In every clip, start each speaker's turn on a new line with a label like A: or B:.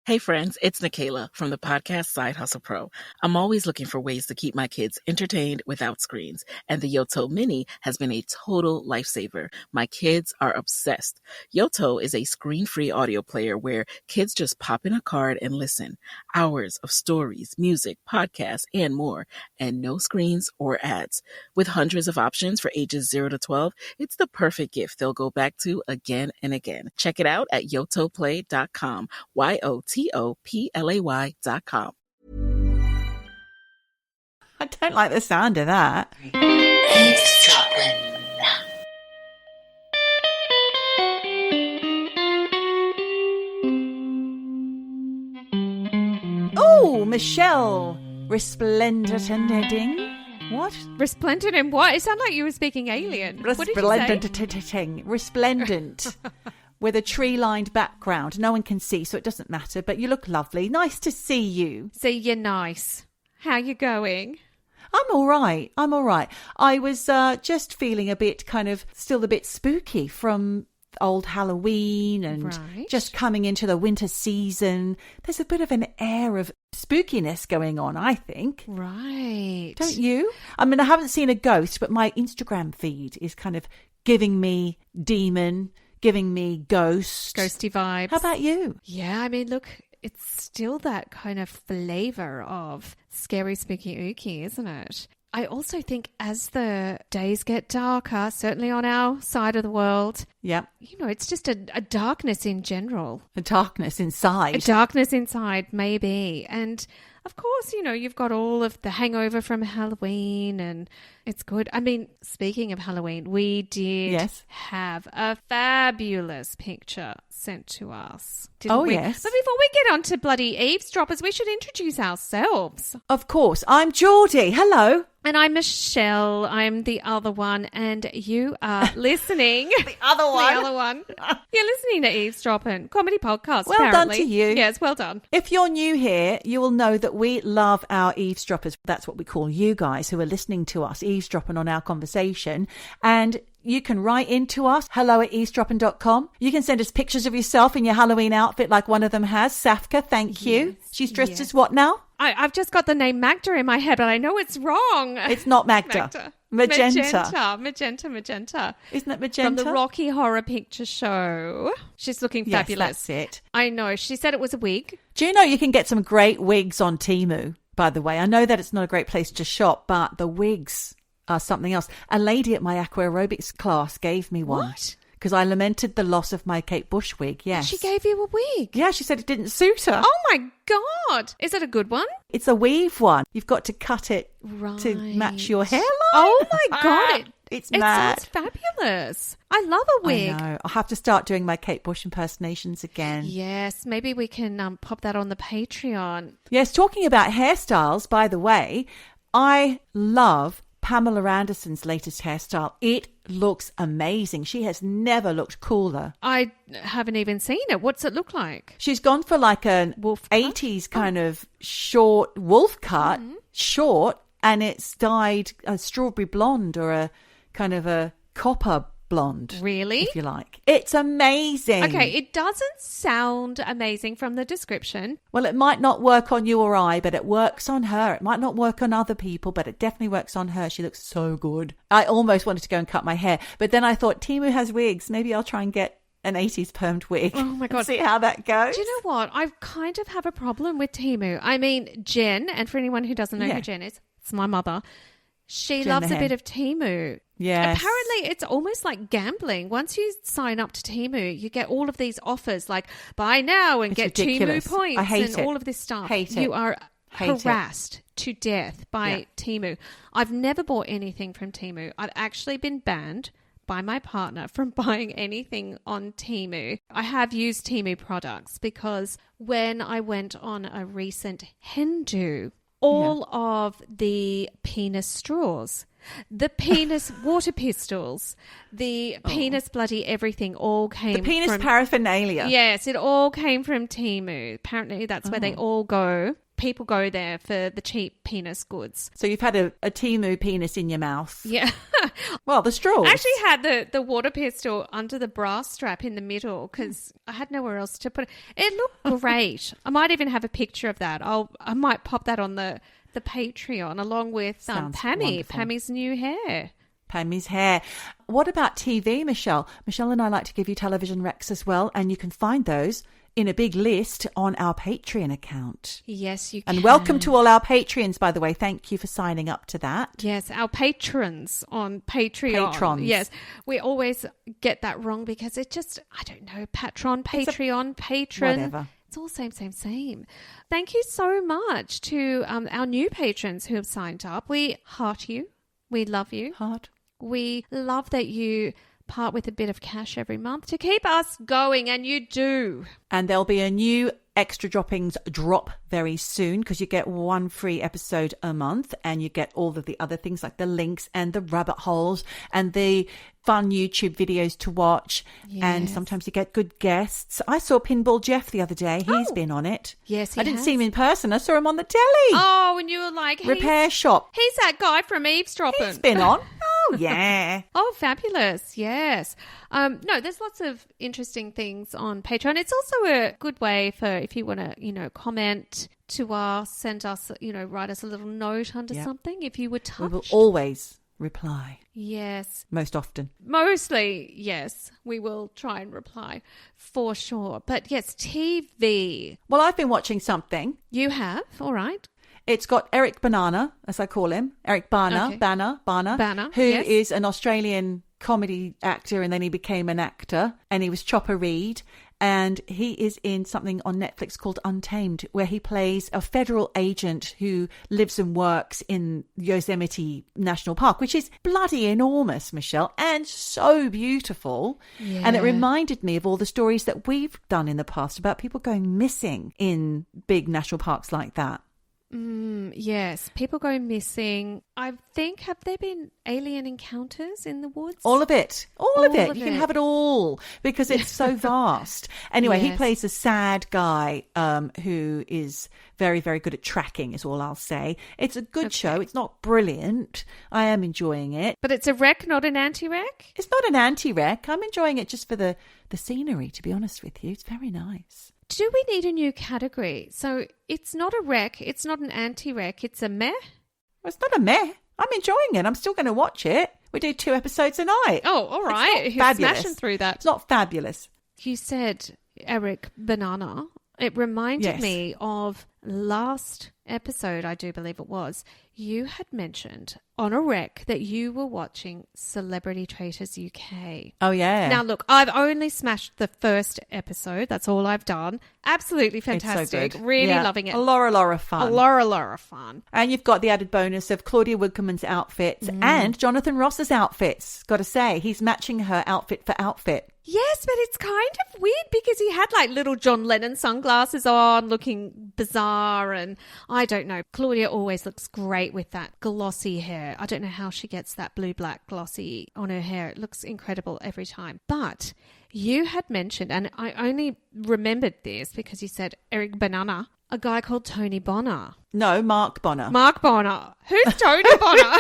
A: Hey friends, it's Nikayla from the podcast Side Hustle Pro. I'm always looking for ways to keep my kids entertained without screens, and the Yoto Mini has been a total lifesaver. My kids are obsessed. Yoto is a screen-free audio player where kids just pop in a card and listen. Hours of stories, music, podcasts, and more, and no screens or ads. With hundreds of options for ages 0 to 12, it's the perfect gift they'll go back to again and again. Check it out at yotoplay.com. YOTOPLAY.com.
B: I don't like the sound of that.
C: Eavesdroppin.
B: Oh, Michelle. Resplendent and heading. What?
D: Resplendent in what? It sounded like you were speaking alien. What did you say?
B: Resplendent. With a tree-lined background. No one can see, so it doesn't matter, but you look lovely. Nice to see you.
D: See, you're nice. How you going?
B: I'm all right. I was just feeling still a bit spooky from old Halloween and just coming into the winter season. There's a bit of an air of spookiness going on, I think.
D: Right.
B: Don't you? I mean, I haven't seen a ghost, but my Instagram feed is kind of giving me demon, giving me ghost.
D: Ghosty vibes.
B: How about you?
D: Yeah, I mean, look, it's still that kind of flavour of scary, spooky, ooky, isn't it? I also think as the days get darker, certainly on our side of the world, it's just a darkness in general.
B: A darkness inside.
D: A darkness inside, maybe. And of course, you've got all of the hangover from Halloween and it's good. I mean, speaking of Halloween, we did have a fabulous picture sent to us, didn't we?
B: Yes.
D: But before we get on to bloody eavesdroppers, we should introduce ourselves.
B: Of course. I'm Geordie. Hello.
D: And I'm Michelle. I'm the other one. And you are listening.
B: The other one.
D: You're listening to Eavesdroppin, comedy podcast,
B: Well
D: apparently.
B: done to you.
D: Yes, well done.
B: If you're new here, you will know that we love our eavesdroppers. That's what we call you guys who are listening to us, eavesdropping on our conversation. And you can write into us, hello@eavesdroppin.com. You can send us pictures of yourself in your Halloween outfit like one of them has. Safka, thank you. She's dressed as what now?
D: I've just got the name Magda in my head, but I know it's wrong.
B: It's not Magda. Magenta.
D: Magenta.
B: Isn't it magenta?
D: From the Rocky Horror Picture Show. She's looking fabulous.
B: Yes, that's it.
D: I know. She said it was a wig.
B: Do you know you can get some great wigs on Temu, by the way? I know that it's not a great place to shop, but the wigs are something else. A lady at my aqua aerobics class gave me one.
D: What?
B: Because I lamented the loss of my Kate Bush wig, yes.
D: She gave you a wig?
B: Yeah, she said it didn't suit her.
D: Oh my God. Is it a good one?
B: It's a weave one. You've got to cut it to match your hairline.
D: Oh my God.
B: It's
D: It
B: mad.
D: sounds fabulous. I love a wig.
B: I know. I'll have to start doing my Kate Bush impersonations again.
D: Yes, maybe we can pop that on the Patreon.
B: Yes, talking about hairstyles, by the way, I love Pamela Anderson's latest hairstyle. It looks amazing. She has never looked cooler.
D: I haven't even seen it. What's it look like?
B: She's gone for like an
D: Wolf cut?
B: 80s kind of short wolf cut, short, and it's dyed a strawberry blonde or a kind of a copper blonde.
D: Really?
B: If you like. It's amazing.
D: Okay, it doesn't sound amazing from the description.
B: Well, it might not work on you or I, but it works on her. It might not work on other people, but it definitely works on her. She looks so good. I almost wanted to go and cut my hair, but then I thought, Temu has wigs. Maybe I'll try and get an 80s permed wig.
D: Oh my God.
B: See how that goes.
D: Do you know what? I kind of have a problem with Temu. I mean, Jen, and for anyone who doesn't know who Jen is, it's my mother. She
B: Jen
D: loves
B: the
D: a bit
B: hen.
D: of Temu.
B: Yes.
D: Apparently, it's almost like gambling. Once you sign up to Temu, you get all of these offers like buy now and
B: It's
D: get
B: ridiculous.
D: Temu points
B: I hate
D: and
B: it.
D: all of this stuff.
B: Hate it.
D: You are
B: Hate
D: harassed to death by Temu. I've never bought anything from Temu. I've actually been banned by my partner from buying anything on Temu. I have used Temu products because when I went on a recent hen do, all of the penis straws, the penis water pistols, the penis bloody everything all came
B: The penis
D: from
B: paraphernalia.
D: Yes, it all came from Temu. Apparently that's where they all go people go there for the cheap penis goods.
B: So you've had a Temu penis in your mouth.
D: Yeah.
B: Well, the straws.
D: I actually had the water pistol under the bra strap in the middle because I had nowhere else to put it. It looked great. I might even have a picture of that. I might pop that on the Patreon along with Pammy's new hair.
B: Pammy's hair. What about TV, Michelle? Michelle and I like to give you television recs as well, and you can find those in a big list on our Patreon account.
D: Yes, you can.
B: And welcome to all our Patreons, by the way. Thank you for signing up to that.
D: Yes, our patrons on Patreon.
B: Patrons.
D: Yes, we always get that wrong because it just, I don't know, patron, Patreon, patron.
B: Whatever.
D: It's all same. Thank you so much to our new patrons who have signed up. We heart you. We love you.
B: Heart.
D: We love that you part with a bit of cash every month to keep us going, and you do.
B: And there'll be a new Extra Droppings drop very soon because you get one free episode a month and you get all of the other things like the links and the rabbit holes and the fun YouTube videos to watch.
D: Yes.
B: And sometimes you get good guests. I saw Pinball Jeff the other day. He's been on it.
D: Yes,
B: I didn't see him in person. I saw him on the telly.
D: Oh, and you were like,
B: Repair Shop.
D: He's that guy from Eavesdroppin.
B: He's been on. Oh, yeah.
D: Oh, fabulous. Yes. No, there's lots of interesting things on Patreon. It's also a good way for if you want to, comment to us, send us, write us a little note under something if you were touched.
B: We will always reply.
D: Yes.
B: Most often.
D: Mostly, yes. We will try and reply for sure. But yes, TV.
B: Well, I've been watching something.
D: You have? All right.
B: It's got Eric Banana, as I call him. Eric Bana,
D: Okay.
B: Banner, who is an Australian comedy actor, and then he became an actor, and he was Chopper Reed. And he is in something on Netflix called Untamed, where he plays a federal agent who lives and works in Yosemite National Park, which is bloody enormous, Michelle, and so beautiful.
D: Yeah.
B: And it reminded me of all the stories that we've done in the past about people going missing in big national parks like that.
D: Yes, people go missing. I think, have there been alien encounters in the woods?
B: All of it. All of it. You can have it all because it's so vast. Anyway, he plays a sad guy who is very, very good at tracking is all I'll say. It's a good show. It's not brilliant. I am enjoying it.
D: But it's a wreck, not an anti-wreck?
B: It's not an anti-wreck. I'm enjoying it just for the scenery, to be honest with you. It's very nice.
D: Do we need a new category? So it's not a wreck, it's not an anti-wreck, it's a meh?
B: Well, it's not a meh. I'm enjoying it. I'm still going to watch it. We do 2 episodes a night.
D: Oh, all right. You're smashing through that.
B: It's not fabulous.
D: You said Eric Banana. It reminded me of last episode, I do believe it was. You had mentioned on a rec that you were watching Celebrity Traitors UK.
B: Oh, yeah.
D: Now, look, I've only smashed the first episode. That's all I've done. Absolutely fantastic.
B: It's so good.
D: Really loving it.
B: A lot of fun.
D: A lot of fun.
B: And you've got the added bonus of Claudia Wickman's outfits and Jonathan Ross's outfits. Got to say, he's matching her outfit for outfit.
D: Yes, but it's kind of weird because he had like little John Lennon sunglasses on, looking bizarre, and I don't know. Claudia always looks great with that glossy hair. I don't know how she gets that blue-black glossy on her hair. It looks incredible every time. But you had mentioned, and I only remembered this because you said Eric Banana, a guy called Tony Bonner.
B: No, Mark Bonner.
D: Mark Bonner. Who's Tony Bonner?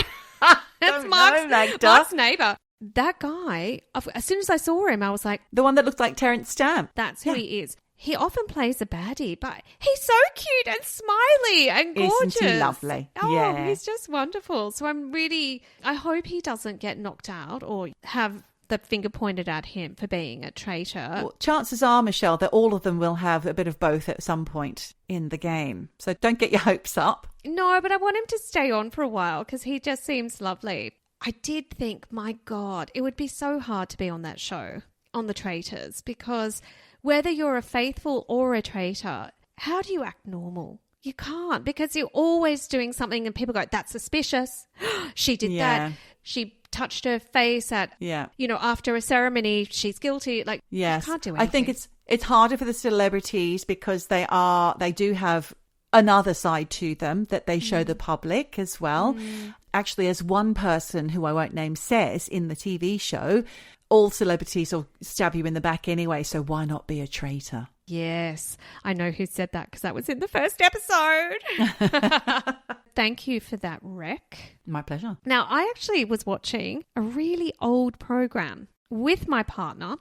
D: That's Mark's neighbour. That guy, as soon as I saw him, I was like...
B: The one that looked like Terence Stamp.
D: That's who he is. He often plays a baddie, but he's so cute and smiley and gorgeous.
B: Isn't he lovely?
D: Oh,
B: yeah.
D: He's just wonderful. So I hope he doesn't get knocked out or have the finger pointed at him for being a traitor.
B: Well, chances are, Michelle, that all of them will have a bit of both at some point in the game. So don't get your hopes up.
D: No, but I want him to stay on for a while because he just seems lovely. I did think, my God, it would be so hard to be on that show, on The Traitors, because whether you're a faithful or a traitor, how do you act normal? You can't, because you're always doing something and people go, that's suspicious. She did that. She touched her face at, after a ceremony, she's guilty. Like, you can't do anything.
B: I think it's harder for the celebrities because they do have another side to them that they show the public as well. Actually, as one person who I won't name says in the TV show, all celebrities will stab you in the back anyway, so why not be a traitor?
D: Yes, I know who said that because that was in the first episode. Thank you for that, Rec.
B: My pleasure.
D: Now, I actually was watching a really old program with my partner,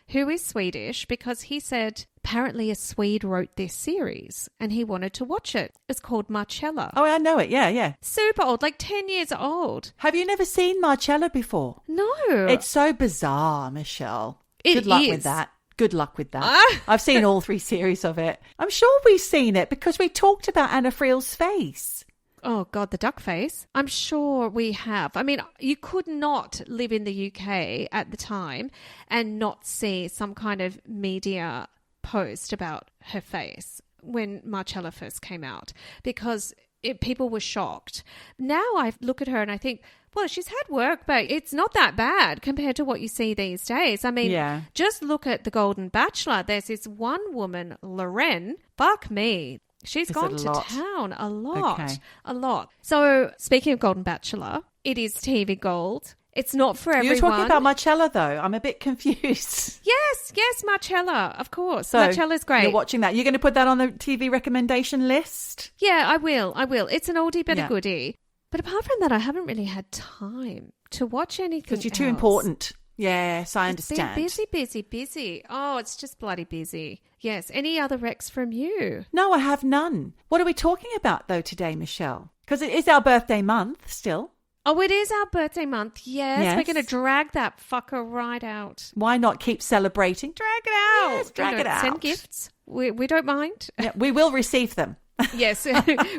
D: who is Swedish, because he said apparently a Swede wrote this series and he wanted to watch it. It's called Marcella.
B: Oh, I know it. Yeah, yeah.
D: Super old, like 10 years old.
B: Have you never seen Marcella before?
D: No.
B: It's so bizarre, Michelle.
D: It
B: Good luck
D: is.
B: with that. Good luck with that. I've seen all 3 series of it. I'm sure we've seen it because we talked about Anna Friel's face.
D: Oh, God, the duck face. I'm sure we have. I mean, you could not live in the UK at the time and not see some kind of media post about her face when Marcella first came out, because people were shocked. Now I look at her and I think, well, she's had work, but it's not that bad compared to what you see these days. I mean, just look at The Golden Bachelor. There's this one woman, Lorraine. Fuck me. She's gone to town a lot.
B: Okay.
D: A lot. So speaking of Golden Bachelor, it is TV Gold. It's not for everyone.
B: You're talking about Marcella, though. I'm a bit confused.
D: Yes, Marcella, of course.
B: So
D: Marcella's great.
B: You're watching that. You're going to put that on the TV recommendation list?
D: Yeah, I will. It's an oldie but a goodie. But apart from that, I haven't really had time to watch anything
B: because you're too
D: else.
B: important. Yes, I understand.
D: It's been busy. Oh, it's just bloody busy. Yes. Any other recs from you?
B: No, I have none. What are we talking about, though, today, Michelle? Because it is our birthday month still.
D: Oh, it is our birthday month. Yes. We're going to drag that fucker right out.
B: Why not keep celebrating?
D: Drag it out.
B: Yes, drag it out.
D: Send gifts. We don't mind.
B: Yeah, we will receive them.
D: Yes,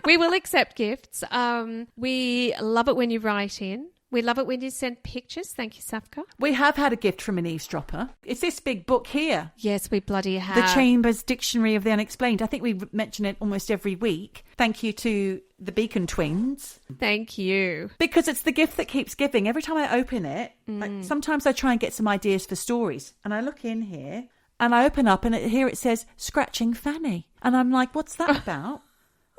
D: we will accept gifts. We love it when you write in. We love it when you send pictures. Thank you, Safka.
B: We have had a gift from an eavesdropper. It's this big book here.
D: Yes, we bloody have.
B: The Chambers Dictionary of the Unexplained. I think we mention it almost every week. Thank you to the Beacon twins.
D: Thank you.
B: Because it's the gift that keeps giving. Every time I open it, like, sometimes I try and get some ideas for stories. And I look in here and I open up and here it says Scratching Fanny. And I'm like, what's that about?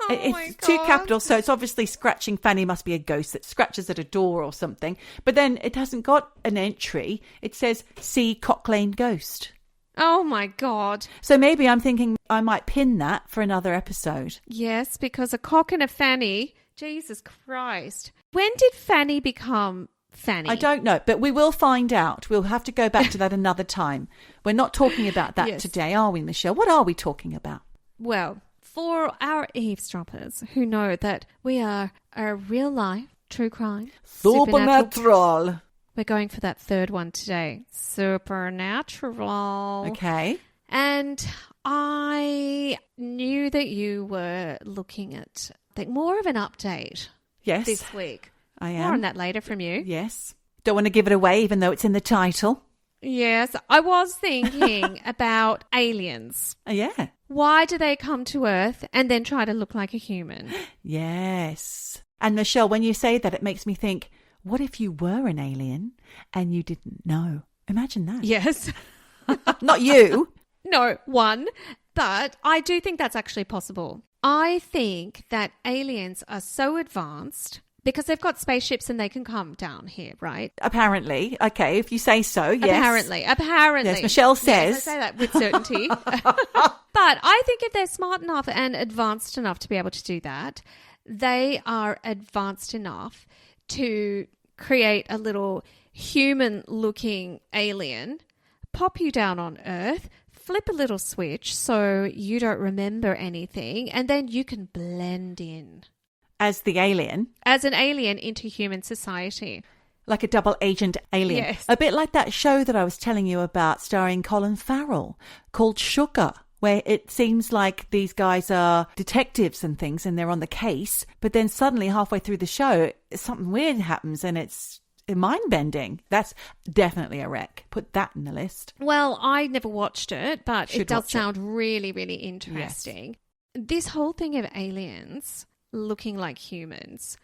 B: It's 2 capitals, so it's obviously Scratching Fanny must be a ghost that scratches at a door or something. But then it hasn't got an entry. It says, see Cock Lane Ghost.
D: Oh, my God.
B: So maybe I'm thinking I might pin that for another episode.
D: Yes, because a cock and a fanny, Jesus Christ. When did Fanny become Fanny?
B: I don't know, but we will find out. We'll have to go back to that another time. We're not talking about that today, are we, Michelle? What are we talking about?
D: Well, for our eavesdroppers who know that we are a real life true crime,
B: supernatural.
D: We're going for that third one today. Supernatural.
B: Okay.
D: And I knew that you were looking at more of an update.
B: Yes.
D: This week.
B: I am.
D: More on that later from you.
B: Yes. Don't want to give it away even though it's in the title.
D: Yes. I was thinking about aliens.
B: Yeah.
D: Why do they come to Earth and then try to look like a human?
B: Yes. And Michelle, when you say that, it makes me think, what if you were an alien and you didn't know? Imagine that.
D: Yes.
B: Not you.
D: No, one. But I do think that's actually possible. I think that aliens are so advanced because they've got spaceships and they can come down here, right?
B: Apparently. Okay, if you say so, yes.
D: Apparently.
B: Yes, Michelle says.
D: Yes, I say that with certainty. But I think if they're smart enough and advanced enough to be able to do that, they are advanced enough to create a little human-looking alien, pop you down on Earth, flip a little switch so you don't remember anything, and then you can blend in.
B: As the alien?
D: As an alien into human society.
B: Like a double agent alien.
D: Yes.
B: A bit like that show that I was telling you about starring Colin Farrell called Sugar, where it seems like these guys are detectives and things and they're on the case, but then suddenly halfway through the show, something weird happens and it's mind-bending. That's definitely a wreck. Put that in the list.
D: Well, I never watched it, but it does sound
B: it.
D: really, really interesting. Yes. This whole thing of aliens looking like humans,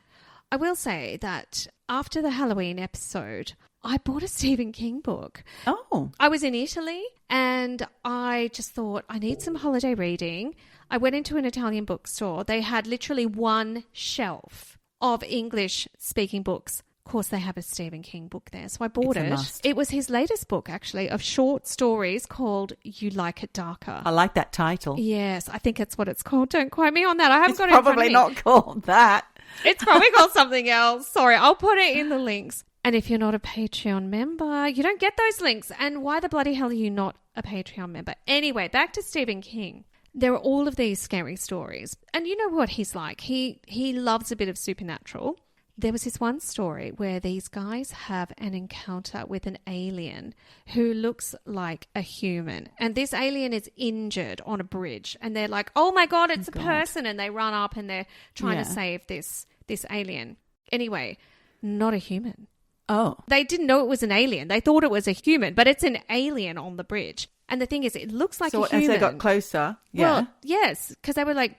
D: I will say that after the Halloween episode, I bought a Stephen King book.
B: Oh.
D: I was in Italy and I just thought I need some holiday reading. I went into an Italian bookstore. They had literally one shelf of English speaking books course, they have a Stephen King book there. So I bought
B: It's a
D: it.
B: must.
D: It was his latest book, actually, of short stories called You Like It Darker.
B: I like that title.
D: Yes, I think that's what it's called. Don't quote me on that. I haven't
B: It's
D: got it in front of
B: probably
D: me.
B: not called that.
D: It's probably called something else. Sorry, I'll put it in the links. And if you're not a Patreon member, you don't get those links. And why the bloody hell are you not a Patreon member? Anyway, back to Stephen King. There are all of these scary stories. And you know what he's like. He loves a bit of supernatural. There was this one story where these guys have an encounter with an alien who looks like a human. And this alien is injured on a bridge. And they're like, oh my God, it's a person. And they run up and they're trying to save this alien. Anyway, not a human.
B: Oh.
D: They didn't know it was an alien. They thought it was a human, but it's an alien on the bridge. And the thing is, it looks like a human.
B: As they got closer,
D: Well, yes, because they were like,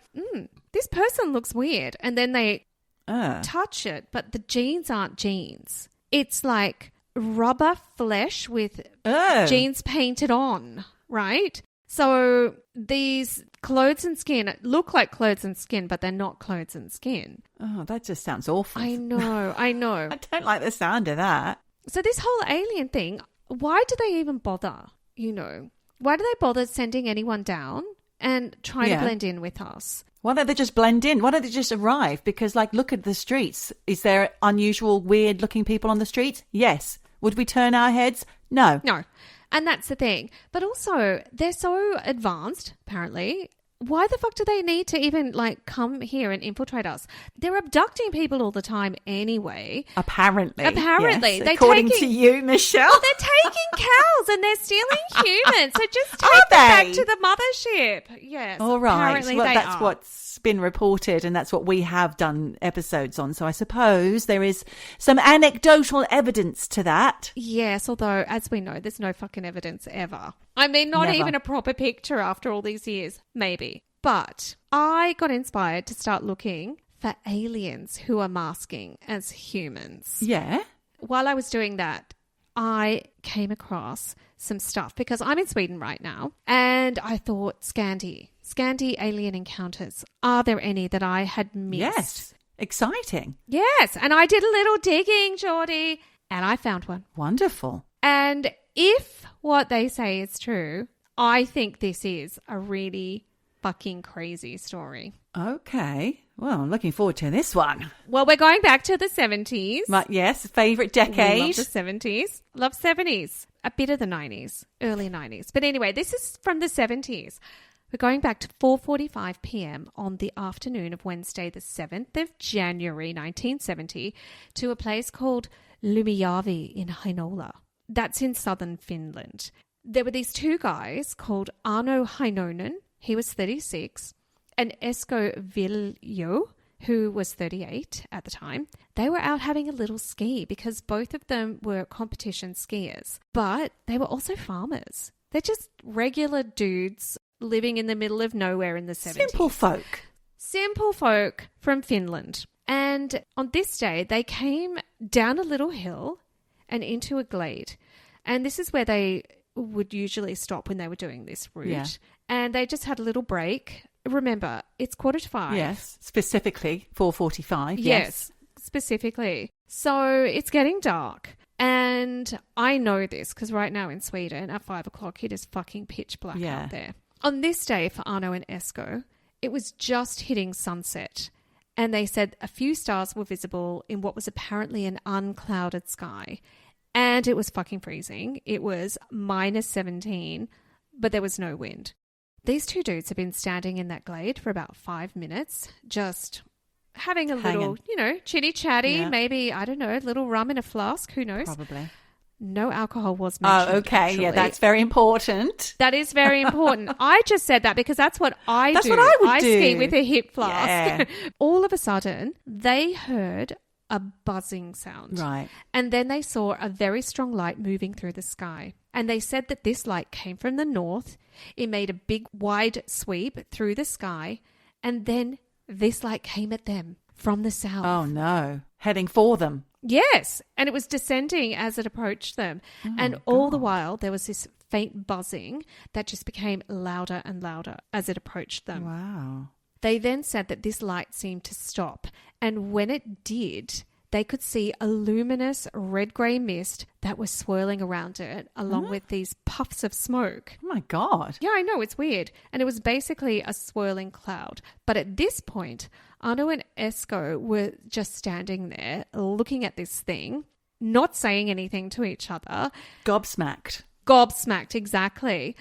D: this person looks weird. And then they touch it, but the jeans aren't jeans. It's like rubber flesh with jeans painted on, right? So these clothes and skin look like clothes and skin, but they're not clothes and skin.
B: Oh, that just sounds awful.
D: I know.
B: I don't like the sound of that.
D: So this whole alien thing, why do they even bother? You know, why do they bother sending anyone down and trying to blend in with us?
B: Why don't they just blend in? Why don't they just arrive? Because, like, look at the streets. Is there unusual, weird-looking people on the streets? Yes. Would we turn our heads? No.
D: No. And that's the thing. But also, they're so advanced, apparently. Why the fuck do they need to even, like, come here and infiltrate us? They're abducting people all the time anyway.
B: Apparently.
D: Yes.
B: According to you, Michelle.
D: Well, they're taking cows and they're stealing humans. So just take them back to the mothership. Yes.
B: All right.
D: Apparently
B: Well,
D: they
B: that's
D: are.
B: what's been reported and that's what we have done episodes on. So I suppose there is some anecdotal evidence to that.
D: Yes, although, as we know, there's no fucking evidence ever. I mean, not
B: Never.
D: even a proper picture after all these years. Maybe. But I got inspired to start looking for aliens who are masking as humans.
B: Yeah.
D: While I was doing that, I came across some stuff because I'm in Sweden right now and I thought Scandi alien encounters. Are there any that I had missed?
B: Yes. Exciting.
D: Yes. And I did a little digging, Geordie, and I found one.
B: Wonderful.
D: And if what they say is true, I think this is a really fucking crazy story.
B: Okay. Well, I'm looking forward to this one.
D: Well, we're going back to the 70s.
B: But yes, favourite decade.
D: We love the 70s. Love 70s. A bit of the 90s. Early 90s. But anyway, this is from the 70s. We're going back to 4:45 p.m. on the afternoon of Wednesday, the 7th of January, 1970, to a place called Lumijärvi in Heinonen. That's in southern Finland. There were these two guys called Aarno Heinonen, he was 36, and Esko Viljo, who was 38 at the time. They were out having a little ski because both of them were competition skiers, but they were also farmers. They're just regular dudes living in the middle of nowhere in the 70s.
B: Simple folk.
D: Simple folk from Finland. And on this day, they came down a little hill and into a glade. And this is where they would usually stop when they were doing this route.
B: Yeah.
D: And they just had a little break. Remember, it's 4:45.
B: Yes, specifically 4:45.
D: Yes, specifically. So it's getting dark. And I know this because right now in Sweden at 5 o'clock, it is fucking pitch black out there. On this day for Aarno and Esko, it was just hitting sunset. And they said a few stars were visible in what was apparently an unclouded sky. And it was fucking freezing. It was -17, but there was no wind. These two dudes have been standing in that glade for about 5 minutes, just having a little, chitty-chatty, maybe, I don't know, a little rum in a flask, who knows?
B: Probably.
D: No alcohol was mentioned.
B: Oh, okay.
D: Actually.
B: Yeah, that's very important.
D: That is very important. I just said that because that's what I do.
B: That's what I would do.
D: I ski with a hip flask.
B: Yeah.
D: All of a sudden, they heard a buzzing sound.
B: Right.
D: And then they saw a very strong light moving through the sky. And they said that this light came from the north. It made a big, wide sweep through the sky. And then this light came at them from the south.
B: Oh, no. Heading for them.
D: Yes. And it was descending as it approached them. And all the while, there was this faint buzzing that just became louder and louder as it approached them.
B: Wow.
D: They then said that this light seemed to stop. And when it did, they could see a luminous red-grey mist that was swirling around it, along with these puffs of smoke.
B: Oh, my God.
D: Yeah, I know, it's weird. And it was basically a swirling cloud. But at this point, Aarno and Esko were just standing there looking at this thing, not saying anything to each other.
B: Gobsmacked.
D: Gobsmacked, exactly.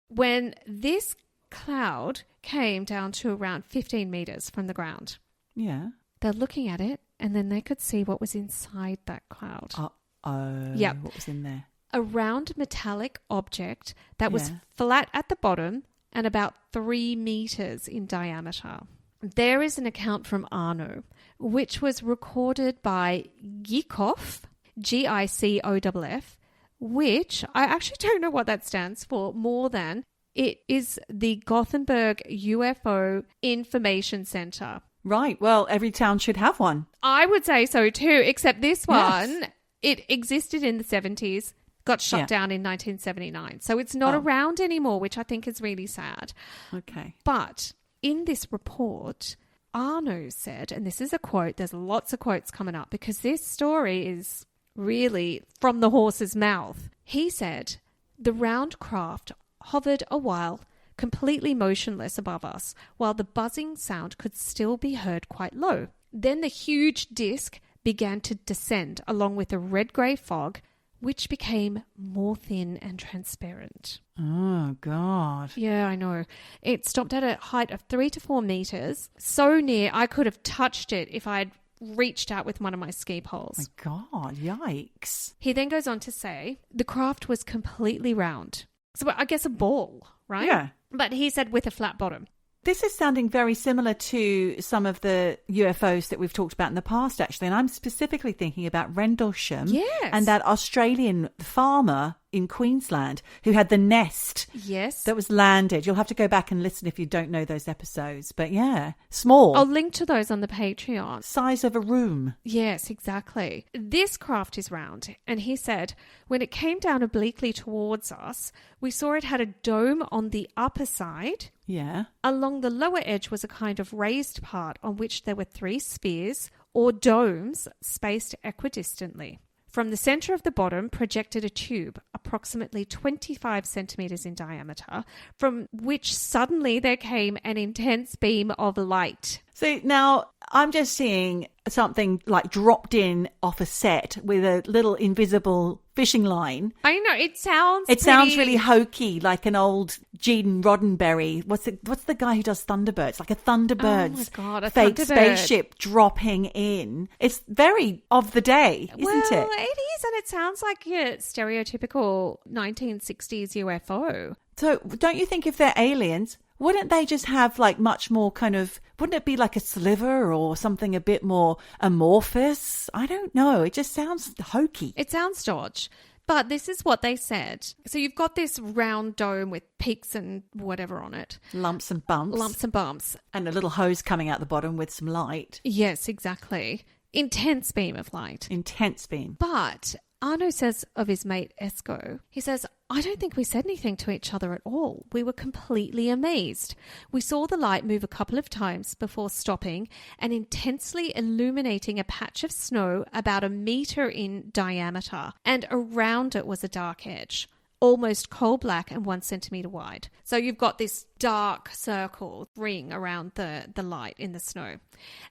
D: When this cloud came down to around 15 meters from the ground.
B: Yeah.
D: They're looking at it, and then they could see what was inside that cloud.
B: Uh-oh.
D: Yep.
B: What was in there?
D: A round metallic object that was flat at the bottom and about 3 meters in diameter. There is an account from Aarno, which was recorded by Gicoff, Gicoff, which I actually don't know what that stands for more than it is the Gothenburg UFO Information Center.
B: Right. Well, every town should have one.
D: I would say so too, except this one, it existed in the 70s, got shut down in 1979. So it's not around anymore, which I think is really sad.
B: Okay.
D: But in this report, Aarno said, and this is a quote, there's lots of quotes coming up because this story is really from the horse's mouth. He said, the round craft hovered a while, completely motionless above us, while the buzzing sound could still be heard quite low. Then the huge disc began to descend along with a red-grey fog, which became more thin and transparent.
B: Oh, God.
D: Yeah, I know. It stopped at a height of 3 to 4 meters, so near I could have touched it if I had reached out with one of my ski poles.
B: My God, yikes.
D: He then goes on to say the craft was completely round. So I guess a ball, right?
B: Yeah.
D: But he said with a flat bottom.
B: This is sounding very similar to some of the UFOs that we've talked about in the past, actually. And I'm specifically thinking about Rendlesham and that Australian farmer in Queensland who had the nest that was landed. You'll have to go back and listen if you don't know those episodes. But yeah, small.
D: I'll link to those on the Patreon.
B: Size of a room.
D: Yes, exactly. This craft is round. And he said, when it came down obliquely towards us, we saw it had a dome on the upper side.
B: Yeah.
D: Along the lower edge was a kind of raised part on which there were 3 spheres or domes spaced equidistantly. From the center of the bottom projected a tube approximately 25 centimeters in diameter, from which suddenly there came an intense beam of light.
B: So now I'm just seeing something like dropped in off a set with a little invisible fishing line.
D: I know, it sounds
B: really hokey, like an old Gene Roddenberry. What's the guy who does Thunderbirds? Like a Thunderbirds.
D: Oh my God, a
B: fake
D: Thunderbird
B: spaceship dropping in. It's very of the day, isn't it?
D: Well, it is, and it sounds like your stereotypical 1960s UFO.
B: So don't you think if they're aliens, wouldn't they just have like much more kind of, wouldn't it be like a sliver or something a bit more amorphous? I don't know. It just sounds hokey.
D: It sounds dodge. But this is what they said. So you've got this round dome with peaks and whatever on it.
B: Lumps and bumps.
D: Lumps and bumps.
B: And a little hose coming out the bottom with some light.
D: Yes, exactly. Intense beam of light.
B: Intense beam.
D: But Aarno says of his mate Esko, he says, I don't think we said anything to each other at all. We were completely amazed. We saw the light move a couple of times before stopping and intensely illuminating a patch of snow about 1 meter in diameter, and around it was a dark edge, almost coal black and 1 centimeter wide. So you've got this dark circle ring around the light in the snow.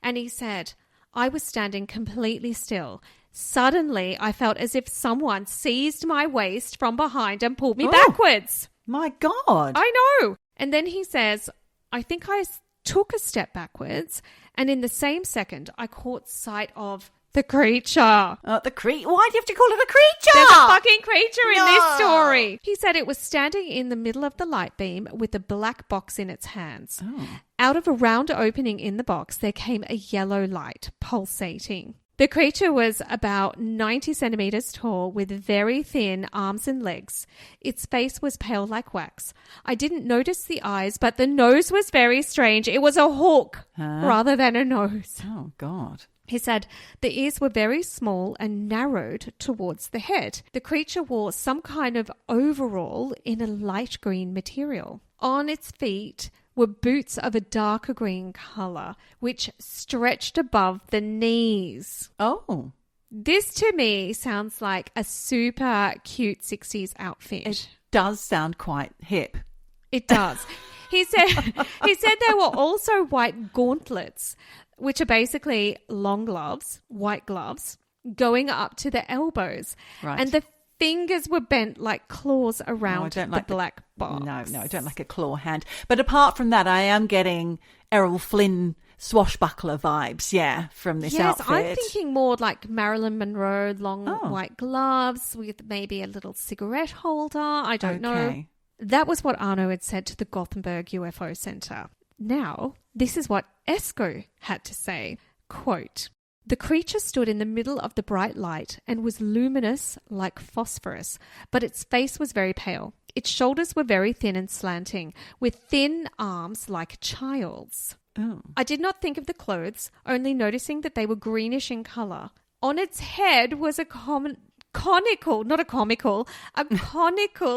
D: And he said, I was standing completely still. Suddenly, I felt as if someone seized my waist from behind and pulled me backwards.
B: My God.
D: I know. And then he says, I think I took a step backwards, and in the same second, I caught sight of the creature.
B: The creature? Why do you have to call it a creature?
D: There's a fucking creature in this story. He said it was standing in the middle of the light beam with a black box in its hands. Out of a round opening in the box, there came a yellow light pulsating. The creature was about 90 centimeters tall with very thin arms and legs. Its face was pale like wax. I didn't notice the eyes, but the nose was very strange. It was a hook rather than a nose.
B: Oh, God.
D: He said the ears were very small and narrowed towards the head. The creature wore some kind of overall in a light green material. On its feet were boots of a darker green colour, which stretched above the knees.
B: Oh.
D: This to me sounds like a super cute 60s outfit.
B: It does sound quite hip.
D: It does. He said there were also white gauntlets, which are basically long gloves, white gloves, going up to the elbows.
B: Right.
D: And the fingers were bent like claws around the black box.
B: No, I don't like a claw hand. But apart from that, I am getting Errol Flynn swashbuckler vibes, from this outfit.
D: Yes, I'm thinking more like Marilyn Monroe, long white gloves with maybe a little cigarette holder. I don't know. That was what Aarno had said to the Gothenburg UFO Centre. Now, this is what Esko had to say. Quote, "The creature stood in the middle of the bright light and was luminous like phosphorus, but its face was very pale. Its shoulders were very thin and slanting, with thin arms like a child's.
B: Oh.
D: I did not think of the clothes, only noticing that they were greenish in colour. On its head was a conical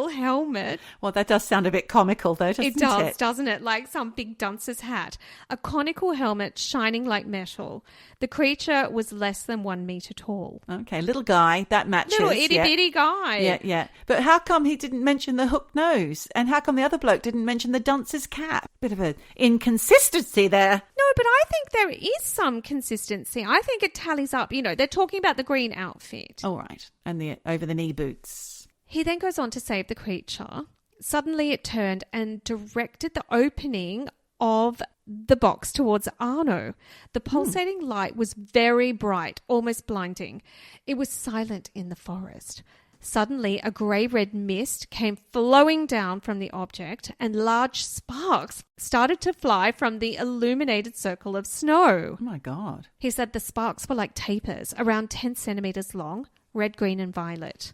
D: helmet."
B: Well, that does sound a bit comical though, doesn't it?
D: It does, doesn't it? Like some big dunce's hat. A conical helmet shining like metal. The creature was less than 1 metre tall.
B: Okay, little guy, that matches.
D: Little itty-bitty guy.
B: Yeah. But how come he didn't mention the hook nose? And how come the other bloke didn't mention the dunce's cap? Bit of an inconsistency there.
D: No, but I think there is some consistency. I think it tallies up. You know, they're talking about the green outfit.
B: All right. And the over-the-knee boots.
D: He then goes on to save the creature. Suddenly it turned and directed the opening of the box towards Aarno. The pulsating light was very bright, almost blinding. It was silent in the forest. Suddenly, a grey-red mist came flowing down from the object, and large sparks started to fly from the illuminated circle of snow.
B: Oh, my God.
D: He said the sparks were like tapers, around 10 centimetres long, red, green and violet.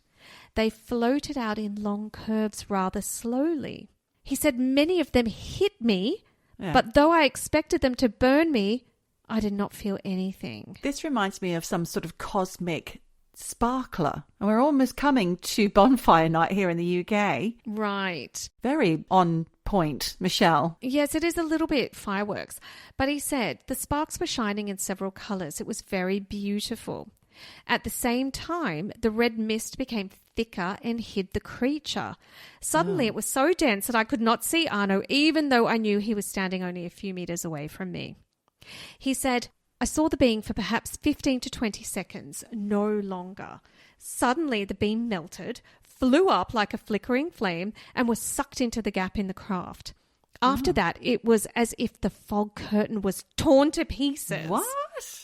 D: They floated out in long curves rather slowly. He said many of them hit me, but though I expected them to burn me, I did not feel anything.
B: This reminds me of some sort of cosmic sparkler. And we're almost coming to bonfire night here in the UK.
D: Right.
B: Very on point, Michelle.
D: Yes, it is a little bit fireworks. But he said the sparks were shining in several colours. It was very beautiful. At the same time, the red mist became thicker and hid the creature. Suddenly, it was so dense that I could not see Aarno, even though I knew he was standing only a few metres away from me. He said, I saw the being for perhaps 15 to 20 seconds, no longer. Suddenly, the beam melted, flew up like a flickering flame, and was sucked into the gap in the craft. After that, it was as if the fog curtain was torn to pieces.
B: What?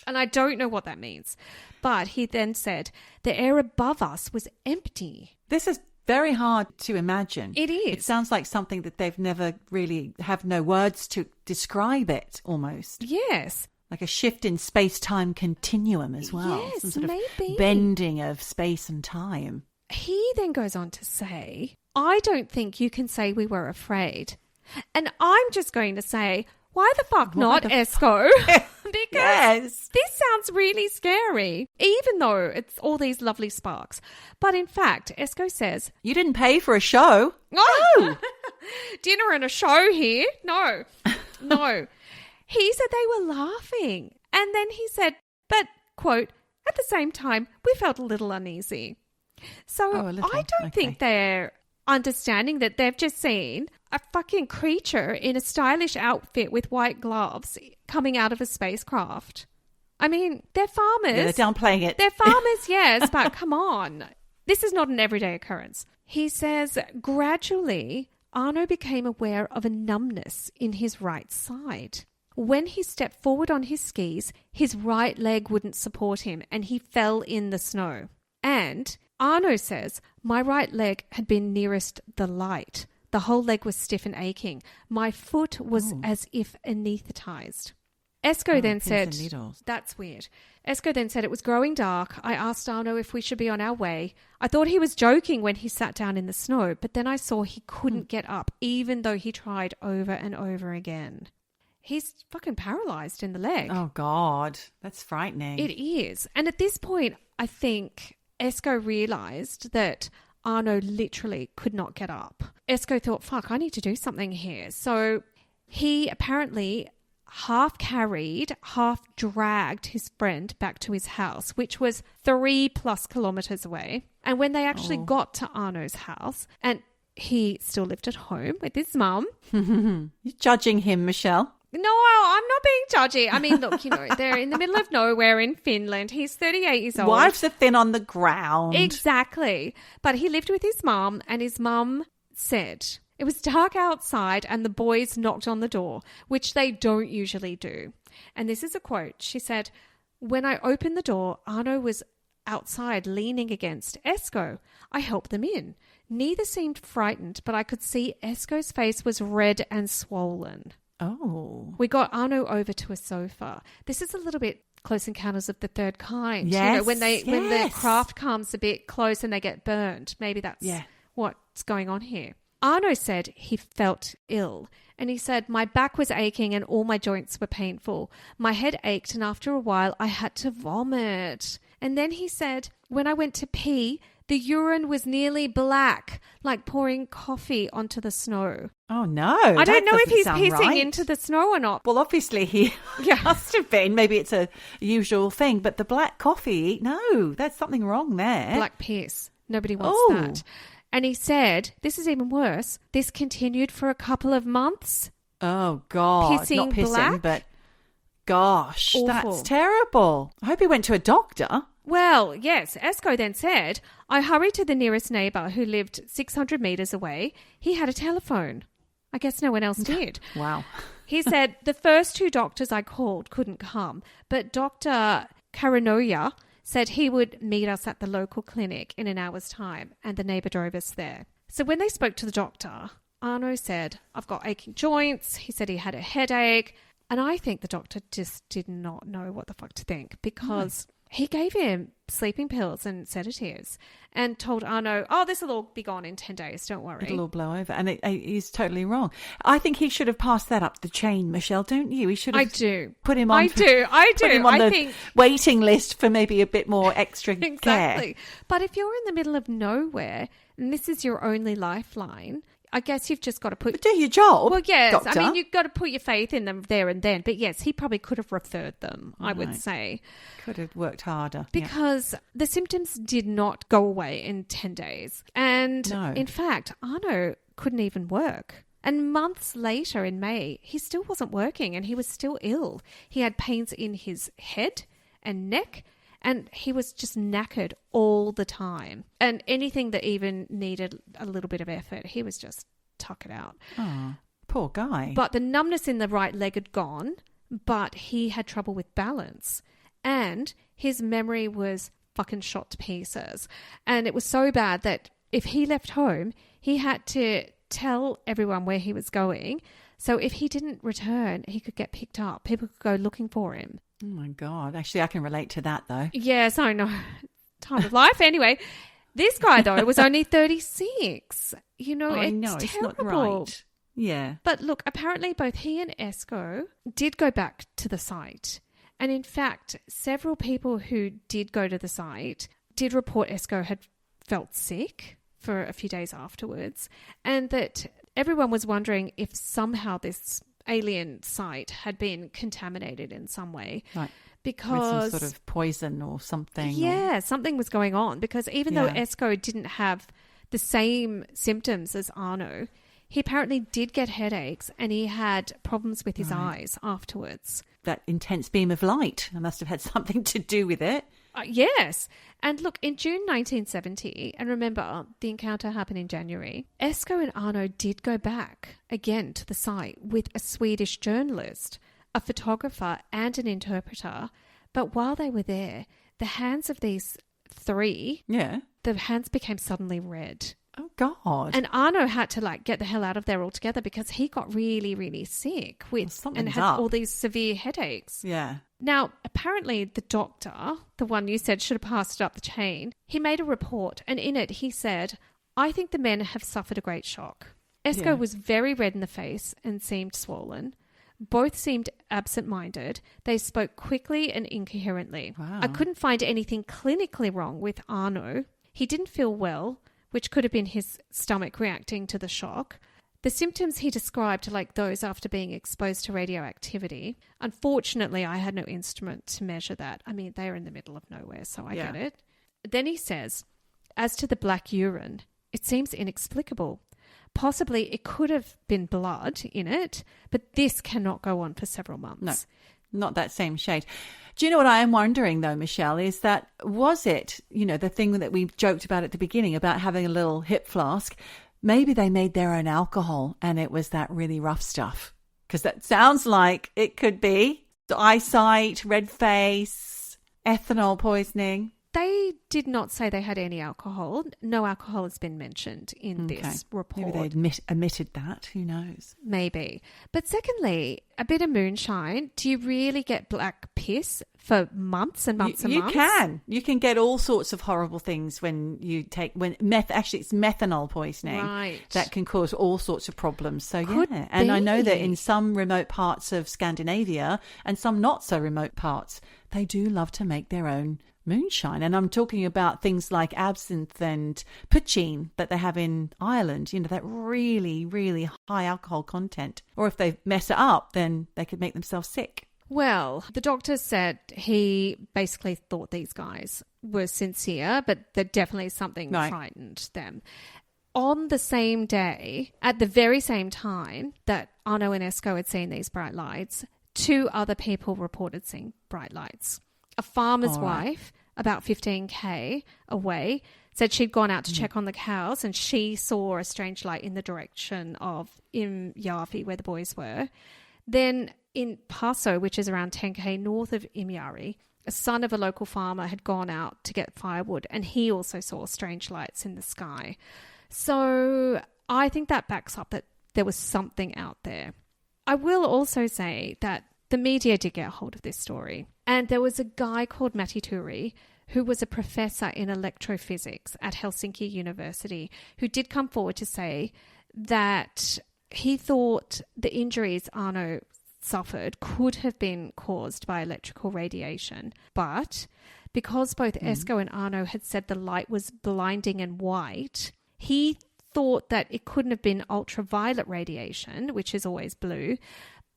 D: And I don't know what that means. But he then said, the air above us was empty.
B: This is very hard to imagine.
D: It is.
B: It sounds like something that they've never really have no words to describe it, almost.
D: Yes.
B: Like a shift in space-time continuum as well.
D: Yes,
B: some sort
D: maybe.
B: of bending of space and time.
D: He then goes on to say, I don't think you can say we were afraid. And I'm just going to say, why the fuck not, Esko? Because this sounds really scary, even though it's all these lovely sparks. But in fact, Esko says...
B: You didn't pay for a show.
D: Oh! Dinner and a show here? No. No. He said they were laughing. And then he said, but, quote, at the same time, we felt a little uneasy. So I don't think they're understanding that they've just seen a fucking creature in a stylish outfit with white gloves coming out of a spacecraft. I mean, they're farmers.
B: Yeah, they're downplaying it.
D: They're farmers, yes, but come on. This is not an everyday occurrence. He says, gradually, Aarno became aware of a numbness in his right side. When he stepped forward on his skis, his right leg wouldn't support him and he fell in the snow. And Aarno says, my right leg had been nearest the light. The whole leg was stiff and aching. My foot was as if anaesthetized. Esko then said, that's weird. Esko then said it was growing dark. I asked Aarno if we should be on our way. I thought he was joking when he sat down in the snow, but then I saw he couldn't get up, even though he tried over and over again. He's fucking paralyzed in the leg.
B: Oh, God. That's frightening.
D: It is. And at this point, I think Esko realised that Aarno literally could not get up. Esko thought, fuck, I need to do something here. So He apparently half carried, half dragged his friend back to his house, which was 3+ kilometers away. And when they actually got to Aarno's house, and he still lived at home with his mum.
B: You're judging him, Michelle.
D: No, I'm not being judgy. I mean, look, they're in the middle of nowhere in Finland. He's 38 years old.
B: Wives are thin on the ground.
D: Exactly. But he lived with his mum, and his mum said it was dark outside and the boys knocked on the door, which they don't usually do. And this is a quote. She said, "When I opened the door, Aarno was outside leaning against Esko. I helped them in. Neither seemed frightened, but I could see Esko's face was red and swollen."
B: Oh.
D: We got Aarno over to a sofa. This is a little bit Close Encounters of the Third Kind.
B: Yes,
D: when the craft comes a bit close and they get burned. Maybe that's what's going on here. Aarno said he felt ill. And he said, "My back was aching and all my joints were painful. My head ached and after a while I had to vomit." And then he said, "When I went to pee, the urine was nearly black, like pouring coffee onto the snow."
B: Oh, no.
D: I don't know if he's
B: pissing
D: pissing into the snow or not.
B: Well, obviously he must have been. Maybe it's a usual thing. But the black coffee, no, there's something wrong there.
D: Black piss. Nobody wants that. And he said, this is even worse, this continued for a couple of months.
B: Oh, God.
D: Pissing
B: Not pissing,
D: black?
B: but gosh,
D: Awful.
B: that's terrible. I hope he went to a doctor.
D: Well, yes, Esko then said, "I hurried to the nearest neighbour who lived 600 metres away. He had a telephone. I guess no one else did."
B: Wow.
D: He said, "The first 2 doctors I called couldn't come, but Dr. Karanoya said he would meet us at the local clinic in an hour's time, and the neighbour drove us there." So when they spoke to the doctor, Aarno said, "I've got aching joints." He said he had a headache. And I think the doctor just did not know what the fuck to think, because he gave him sleeping pills and sedatives and told Aarno, "Oh, this will all be gone in 10 days, don't worry."
B: It'll all blow over. And he's totally wrong. I think he should have passed that up the chain, Michelle, don't you? He should have put him on.
D: I do.
B: Put him on
D: I
B: the
D: think
B: waiting list for maybe a bit more extra
D: exactly.
B: care.
D: But if you're in the middle of nowhere and this is your only lifeline, I guess you've just got to
B: do your job.
D: Well, yes.
B: Doctor.
D: I mean, you've got to put your faith in them there and then. But yes, he probably could have referred them, I would say.
B: Could have worked harder.
D: Because the symptoms did not go away in 10 days. And in fact, Aarno couldn't even work. And months later in May, he still wasn't working and he was still ill. He had pains in his head and neck. And he was just knackered all the time. And anything that even needed a little bit of effort, he was just tuck it out.
B: Oh, poor guy.
D: But the numbness in the right leg had gone, but he had trouble with balance. And his memory was fucking shot to pieces. And it was so bad that if he left home, he had to tell everyone where he was going. So if he didn't return, he could get picked up. People could go looking for him.
B: Oh, my God. Actually, I can relate to that, though.
D: Yes, I know. Time of life. Anyway, this guy, though, was only 36. You know,
B: I know,
D: it's
B: not
D: terrible.
B: right. Yeah.
D: But look, apparently both he and Esko did go back to the site. And in fact, several people who did go to the site did report Esko had felt sick for a few days afterwards, and that everyone was wondering if somehow this alien site had been contaminated in some way.
B: Right.
D: Because
B: with some sort of poison or something.
D: Yeah, something was going on. Because even though Esko didn't have the same symptoms as Aarno, he apparently did get headaches and he had problems with his eyes afterwards.
B: That intense beam of light must have had something to do with it.
D: Yes. And look, in June 1970, and remember, the encounter happened in January, Esko and Aarno did go back again to the site with a Swedish journalist, a photographer and an interpreter. But while they were there, the hands of these 3, the hands became suddenly red.
B: Oh, God.
D: And Aarno had to get the hell out of there altogether because he got really, really sick and had all these severe headaches.
B: Yeah.
D: Now, apparently the doctor, the one you said should have passed it up the chain, he made a report and in it he said, "I think the men have suffered a great shock." Esko was very red in the face and seemed swollen. Both seemed absent-minded. They spoke quickly and incoherently.
B: Wow.
D: I couldn't find anything clinically wrong with Aarno. He didn't feel well, which could have been his stomach reacting to the shock. The symptoms he described are like those after being exposed to radioactivity. Unfortunately, I had no instrument to measure that. I mean, they're in the middle of nowhere, so I get it. Then he says, as to the black urine, it seems inexplicable. Possibly it could have been blood in it, but this cannot go on for several months.
B: No, not that same shade. Do you know what I am wondering, though, Michelle, is that was it, the thing that we joked about at the beginning about having a little hip flask? Maybe they made their own alcohol and it was that really rough stuff. Because that sounds like it could be the eyesight, red face, ethanol poisoning.
D: They did not say they had any alcohol. No alcohol has been mentioned in this report.
B: Maybe they omitted that. Who knows?
D: Maybe. But secondly, a bit of moonshine. Do you really get black piss for months and months and months?
B: You can. You can get all sorts of horrible things when you take actually it's methanol poisoning.
D: Right.
B: That can cause all sorts of problems. So
D: Could
B: yeah. And I know that
D: be.
B: in some remote parts of Scandinavia and some not so remote parts, they do love to make their own moonshine. And I'm talking about things like absinthe and poutine that they have in Ireland, that really, really high alcohol content. Or if they mess it up, then they could make themselves sick.
D: Well, the doctor said he basically thought these guys were sincere, but that definitely something frightened them. On the same day, at the very same time that Aarno and Esko had seen these bright lights, 2 other people reported seeing bright lights. A farmer's wife, about 15k away, said she'd gone out to check on the cows and she saw a strange light in the direction of Imjärvi, where the boys were. Then in Paso, which is around 10k north of Imjärvi, a son of a local farmer had gone out to get firewood and he also saw strange lights in the sky. So I think that backs up that there was something out there. I will also say that the media did get a hold of this story. And there was a guy called Matti Turi who was a professor in electrophysics at Helsinki University who did come forward to say that he thought the injuries Aarno suffered could have been caused by electrical radiation. But because both Esko and Aarno had said the light was blinding and white, he thought that it couldn't have been ultraviolet radiation, which is always blue,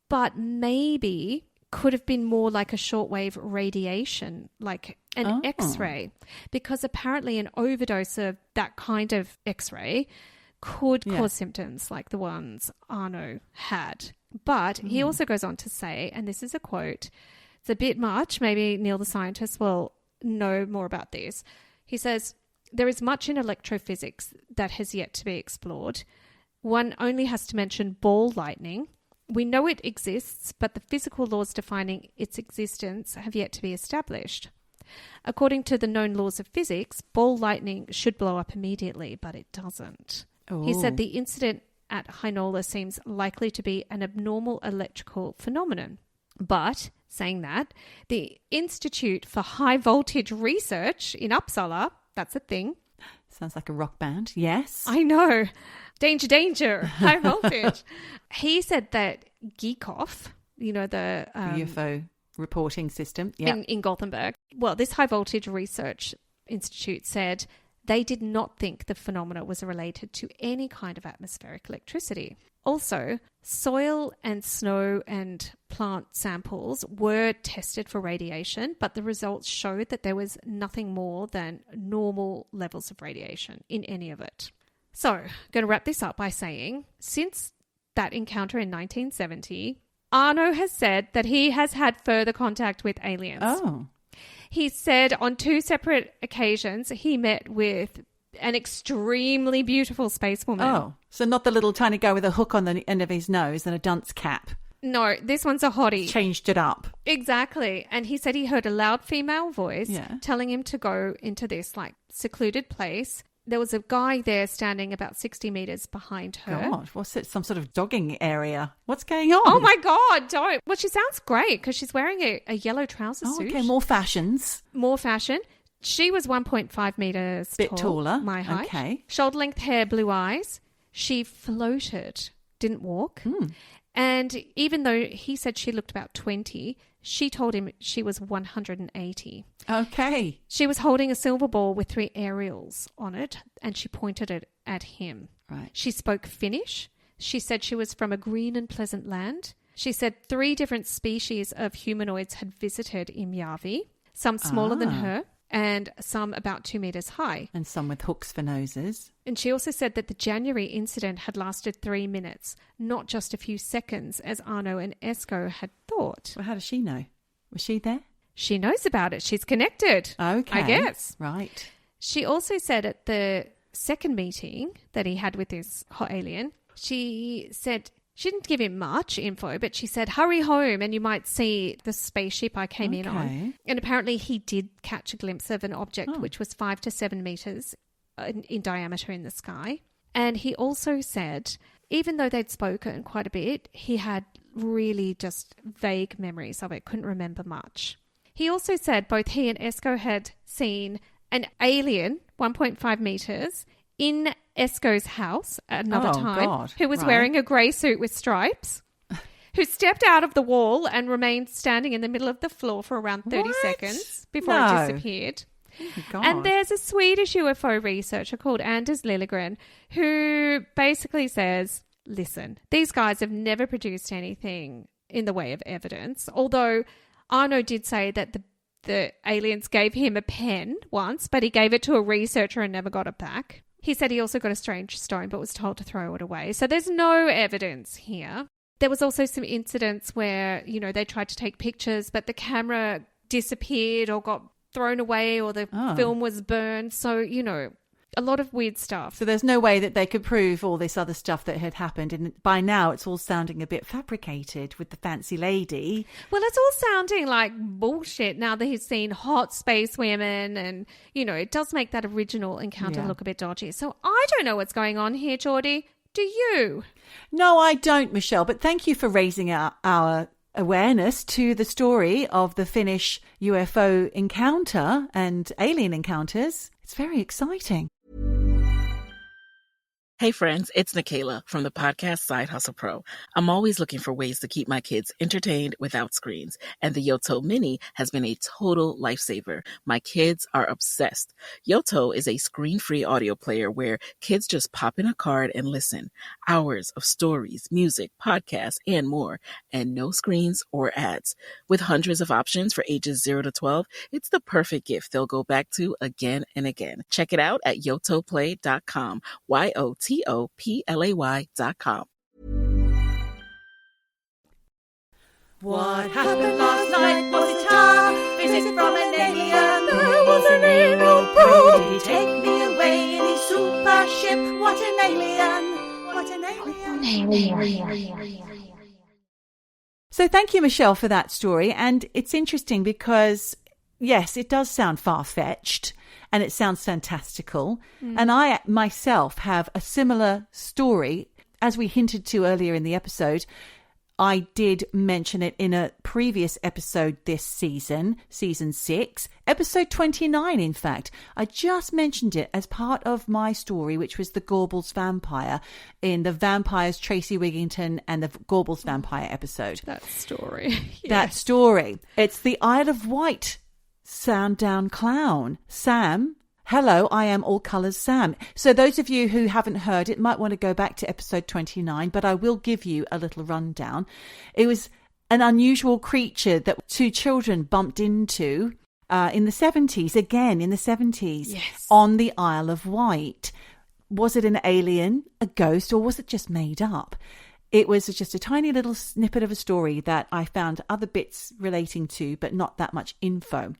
D: but maybe could have been more like a shortwave radiation, like an X-ray, because apparently an overdose of that kind of X-ray could cause symptoms like the ones Aarno had. But he also goes on to say, and this is a quote, it's a bit much, maybe Neil the scientist will know more about this. He says, there is much in electrophysics that has yet to be explored. One only has to mention ball lightning. We know it exists, but the physical laws defining its existence have yet to be established. According to the known laws of physics, ball lightning should blow up immediately, but it doesn't.
B: Ooh.
D: He said the incident at Heinonen seems likely to be an abnormal electrical phenomenon. But, saying that, the Institute for High Voltage Research in Uppsala, that's a thing.
B: Sounds like a rock band. Yes.
D: I know. Danger, danger. High voltage. He said that Geekhoff, the
B: UFO reporting system
D: in Gothenburg. Well, this high voltage research institute said they did not think the phenomena was related to any kind of atmospheric electricity. Also, soil and snow and plant samples were tested for radiation, but the results showed that there was nothing more than normal levels of radiation in any of it. So, I'm going to wrap this up by saying, since that encounter in 1970, Aarno has said that he has had further contact with aliens.
B: Oh.
D: He said on 2 separate occasions he met with an extremely beautiful spacewoman.
B: Oh, so not the little tiny guy with a hook on the end of his nose and a dunce cap.
D: No, this one's a hottie.
B: Changed it up.
D: Exactly. And he said he heard a loud female voice telling him to go into this secluded place. There was a guy there standing about 60 meters behind her.
B: God, what's it? Some sort of dogging area. What's going on?
D: Oh my God, don't. Well, she sounds great because she's wearing a yellow trouser suit.
B: Okay, more fashions.
D: More fashion. She was 1.5 meters
B: Bit taller.
D: My height.
B: Okay.
D: Shoulder length hair, blue eyes. She floated, didn't walk. And even though he said she looked about 20, she told him she was 180.
B: Okay.
D: She was holding a silver ball with 3 aerials on it, and she pointed it at him.
B: Right.
D: She spoke Finnish, She said she was from a green and pleasant land. She said 3 different species of humanoids had visited Imjärvi, some smaller than her and some about 2 meters high.
B: And some with hooks for noses.
D: And she also said that the January incident had lasted 3 minutes, not just a few seconds, as Aarno and Esko had thought.
B: Well, how does she know? Was she there?
D: She knows about it. She's connected.
B: Okay.
D: I guess.
B: Right.
D: She also said at the second meeting that he had with this hot alien, she said she didn't give him much info, but she said, hurry home and you might see the spaceship I came in on. And apparently he did catch a glimpse of an object which was 5 to 7 meters in diameter in the sky. And he also said, even though they'd spoken quite a bit, he had really just vague memories of it, couldn't remember much. He also said both he and Esko had seen an alien, 1.5 meters, in Esko's house at another time, who was wearing a grey suit with stripes, who stepped out of the wall and remained standing in the middle of the floor for around 30 seconds before it disappeared. Oh, and there's a Swedish UFO researcher called Anders Liljegren who basically says, listen, these guys have never produced anything in the way of evidence, although Aarno did say that the aliens gave him a pen once, but he gave it to a researcher and never got it back. He said he also got a strange stone but was told to throw it away. So there's no evidence here. There was also some incidents where, you know, they tried to take pictures, but the camera disappeared or got thrown away or the film was burned. So, you know, a lot of weird stuff.
B: So there's no way that they could prove all this other stuff that had happened. And by now it's all sounding a bit fabricated with the fancy lady.
D: Well, it's all sounding like bullshit now that he's seen hot space women. And, you know, it does make that original encounter look a bit dodgy. So I don't know what's going on here, Geordie. Do you?
B: No, I don't, Michelle. But thank you for raising our awareness to the story of the Finnish UFO encounter and alien encounters. It's very exciting.
A: Hey friends, it's Nikayla from the podcast Side Hustle Pro. I'm always looking for ways to keep my kids entertained without screens, and the Yoto Mini has been a total lifesaver. My kids are obsessed. Yoto is a screen-free audio player where kids just pop in a card and listen. Hours of stories, music, podcasts, and more, and no screens or ads. With hundreds of options for ages 0 to 12, it's the perfect gift they'll go back to again and again. Check it out at yotoplay.com. YOTOPLAY.com.
B: What happened last night? Was it a visit from an alien? There was an alien probe. Did he take me away in his super ship? What an alien! What an alien! So thank you, Michelle, for that story. And it's interesting because, yes, it does sound far-fetched. And it sounds fantastical. And I myself have a similar story. As we hinted to earlier in the episode, I did mention it in a previous episode this season, season 6, episode 29, in fact. I just mentioned it as part of my story, which was the Gorbals vampire in the Vampires Tracy Wigington and the Gorbals vampire episode.
D: That story. Yes.
B: That story. It's the Isle of Wight Sandown Clown. Sam, hello, I am All Colours Sam. So those of you who haven't heard it might want to go back to episode 29, but I will give you a little rundown. It was an unusual creature that 2 children bumped into in the 70s, again in the 70s,
D: yes,
B: on the Isle of Wight. Was it an alien, a ghost, or was it just made up? It was just a tiny little snippet of a story that I found other bits relating to, but not that much info.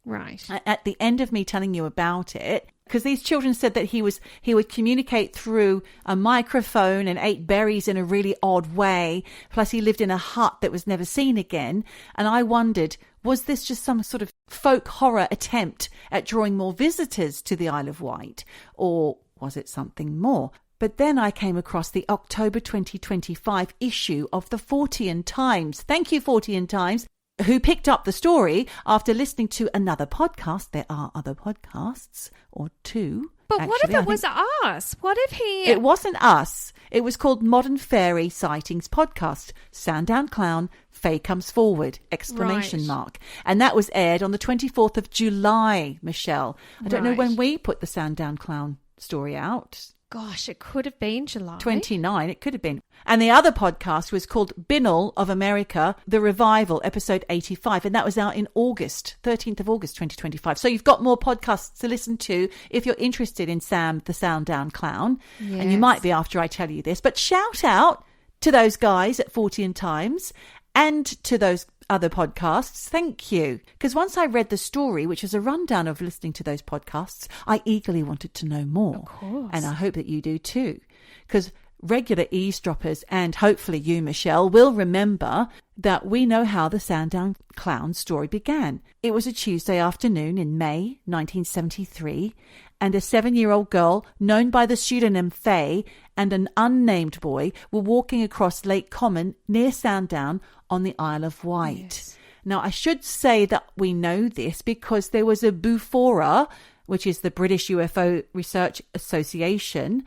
D: Right.
B: At the end of me telling you about it, because these children said that he would communicate through a microphone and ate berries in a really odd way. Plus he lived in a hut that was never seen again. And I wondered, was this just some sort of folk horror attempt at drawing more visitors to the Isle of Wight? Or was it something more? But then I came across the October 2025 issue of the Fortean Times. Thank you, Fortean Times, who picked up the story after listening to another podcast. There are other podcasts, or 2.
D: But
B: actually.
D: What if it was us? What if he...
B: It wasn't us. It was called Modern Fairy Sightings Podcast. Sandown Clown, Faye Comes Forward, !
D: Right.
B: And that was aired on the 24th of July, Michelle. I don't know
D: Right.
B: when we put the Sandown Clown story out.
D: Gosh, it could have been July.
B: 29, it could have been. And the other podcast was called Binnall of America, The Revival, episode 85. And that was out in August, 13th of August, 2025. So you've got more podcasts to listen to if you're interested in Sam, the Sandown Clown.
D: Yes.
B: And you might be after I tell you this. But shout out to those guys at 40 and Times and to those other podcasts. Thank you. Because once I read the story, which was a rundown of listening to those podcasts, I eagerly wanted to know more.
D: Of course.
B: And I hope that you do too. Because regular eavesdroppers, and hopefully you, Michelle, will remember that we know how the Sandown Clown story began. It was a Tuesday afternoon in May 1973, and a 7-year-old girl known by the pseudonym Faye and an unnamed boy were walking across Lake Common near Sandown on the Isle of Wight.
D: Yes.
B: Now, I should say that we know this because there was a BUFORA, which is the British UFO Research Association,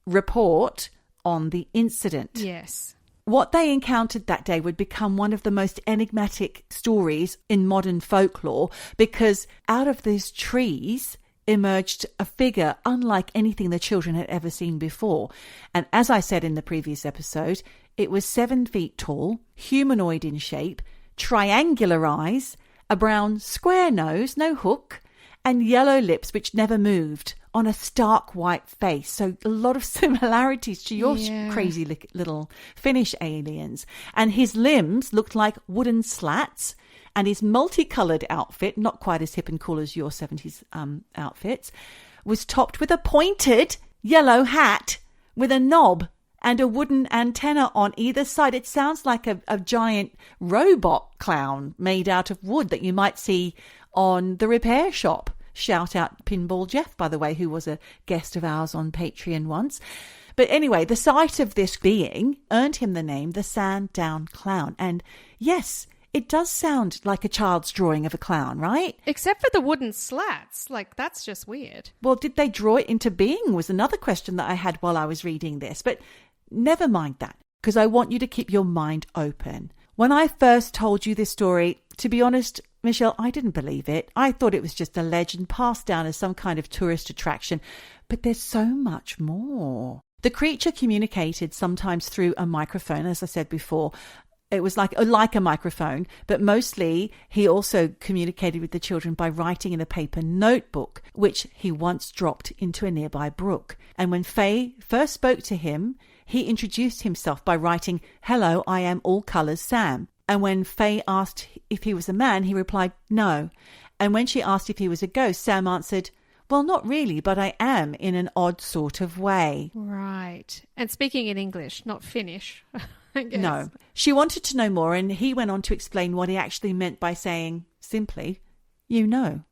B: report on the incident.
D: Yes.
B: What they encountered that day would become one of the most enigmatic stories in modern folklore, because out of these trees emerged a figure unlike anything the children had ever seen before. And as I said in the previous episode, it was 7 feet tall, humanoid in shape, triangular eyes, a brown square nose, no hook, and yellow lips which never moved, on a stark white face. So a lot of similarities to your crazy little Finnish aliens. And his limbs looked like wooden slats, and his multicolored outfit, not quite as hip and cool as your 70s outfits, was topped with a pointed yellow hat with a knob and a wooden antenna on either side. It sounds like a giant robot clown made out of wood that you might see on the repair shop. Shout out Pinball Jeff, by the way, who was a guest of ours on Patreon once. But anyway, the sight of this being earned him the name the Sandown Clown. And yes, it does sound like a child's drawing of a clown, right?
D: Except for the wooden slats. Like, that's just weird.
B: Well, did they draw it into being was another question that I had while I was reading this. But never mind that, because I want you to keep your mind open. When I first told you this story, to be honest, Michelle, I didn't believe it. I thought it was just a legend passed down as some kind of tourist attraction. But there's so much more. The creature communicated sometimes through a microphone, as I said before. It was like a microphone, but mostly he also communicated with the children by writing in a paper notebook, which he once dropped into a nearby brook. And when Faye first spoke to him, he introduced himself by writing, "Hello, I am all colours Sam." And when Faye asked if he was a man, he replied, "No." And when she asked if he was a ghost, Sam answered, "Well, not really, but I am in an odd sort of way."
D: Right. And speaking in English, not Finnish, I guess.
B: No. She wanted to know more, and he went on to explain what he actually meant by saying, simply, "You know."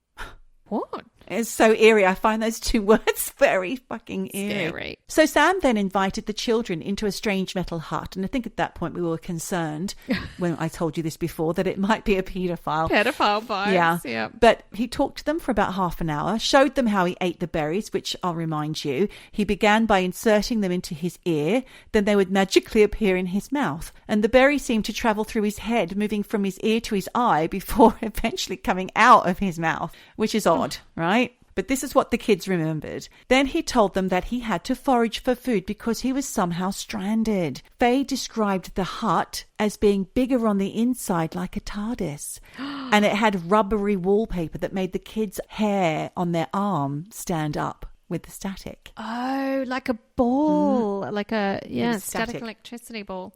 D: What?
B: It's so eerie. I find those two words very fucking eerie.
D: Scary.
B: So Sam then invited the children into a strange metal hut. And I think at that point we were concerned, when I told you this before, that it might be a paedophile.
D: Pedophile vibes.
B: Yeah.
D: Yeah.
B: But he talked to them for about half an hour, showed them how he ate the berries, which I'll remind you. He began by inserting them into his ear. Then they would magically appear in his mouth. And the berries seemed to travel through his head, moving from his ear to his eye before eventually coming out of his mouth, which is odd, right? But this is what the kids remembered. Then he told them that he had to forage for food because he was somehow stranded. Faye described the hut as being bigger on the inside like a TARDIS. And it had rubbery wallpaper that made the kids' hair on their arm stand up with the static.
D: Oh, like a ball. Like a,
B: was
D: static
B: static.
D: electricity ball.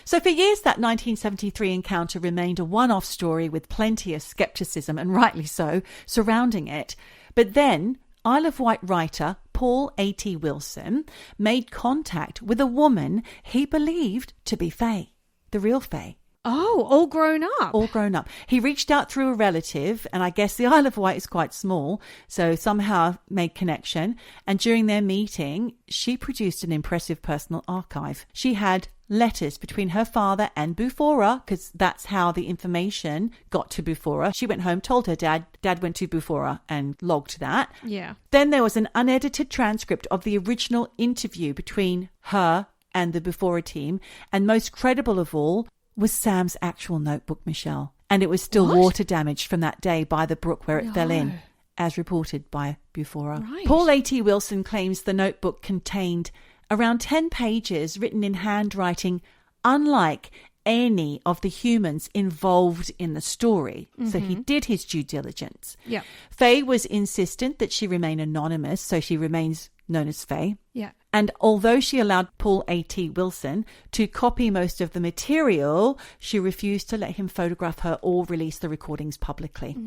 B: So for years, that 1973 encounter remained a one-off story with plenty of skepticism, and rightly so, surrounding it. But then Isle of Wight writer Paul A.T. Wilson made contact with a woman he believed to be Faye, the real Faye.
D: Oh, all grown up.
B: All grown up. He reached out through a relative, and I guess the Isle of Wight is quite small, so somehow made connection. And during their meeting, she produced an impressive personal archive. She had letters between her father and BUFORA, because that's how the information got to BUFORA. She went home, told her dad went to BUFORA and logged that.
D: Yeah.
B: Then there was an unedited transcript of the original interview between her and the BUFORA team, and most credible of all was Sam's actual notebook, Michelle. And it was still water damaged from that day by the brook where it fell in. as reported by Bufora.
D: Right.
B: Paul A.T. Wilson claims the notebook contained around 10 pages written in handwriting, unlike any of the humans involved in the story. So he did his due diligence.
D: Yeah.
B: Faye was insistent that she remain anonymous, so she remains known as Faye.
D: Yeah.
B: And although she allowed Paul A.T. Wilson to copy most of the material, she refused to let him photograph her or release the recordings publicly.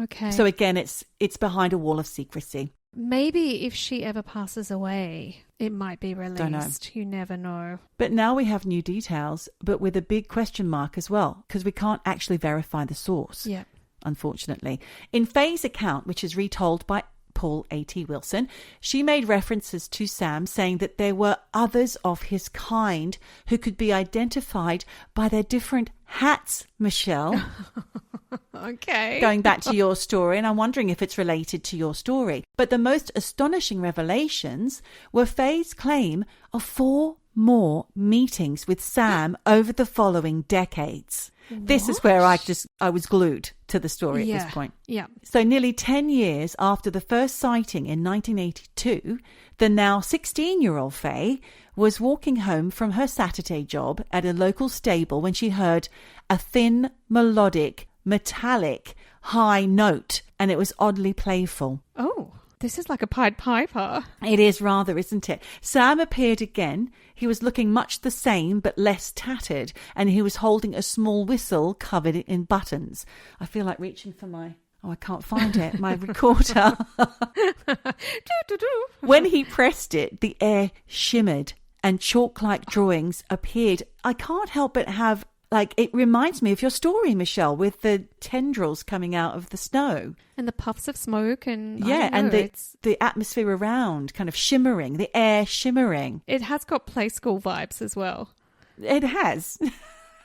D: Okay.
B: So again, it's behind a wall of secrecy.
D: Maybe if she ever passes away, it might be released.
B: Don't know.
D: You never know.
B: But now we have new details, but with a big question mark as well, because we can't actually verify the source,
D: Yeah.
B: unfortunately. In Faye's account, which is retold by Paul A.T. Wilson, she made references to Sam, saying that there were others of his kind who could be identified by their different hats, Michelle.
D: Okay.
B: Going back to your story, and I'm wondering if it's related to your story. But the most astonishing revelations were Faye's claim of 4 more meetings with Sam over the following decades. This is where I was glued to the story at this point.
D: Yeah.
B: So nearly 10 years after the first sighting in 1982, the now 16-year-old Faye was walking home from her Saturday job at a local stable when she heard a thin, melodic, metallic, high note, and it was oddly playful.
D: Oh, this is like a Pied Piper.
B: It is rather, isn't it? Sam appeared again. He was looking much the same, but less tattered, and he was holding a small whistle covered in buttons. I feel like reaching for my... Oh, I can't find it. My recorder. When he pressed it, the air shimmered and chalk-like drawings appeared. I can't help but have... it reminds me of your story, Michelle, with the tendrils coming out of the snow.
D: And the puffs of smoke and...
B: the atmosphere around kind of shimmering, the air shimmering.
D: It has got play school vibes as well.
B: It has.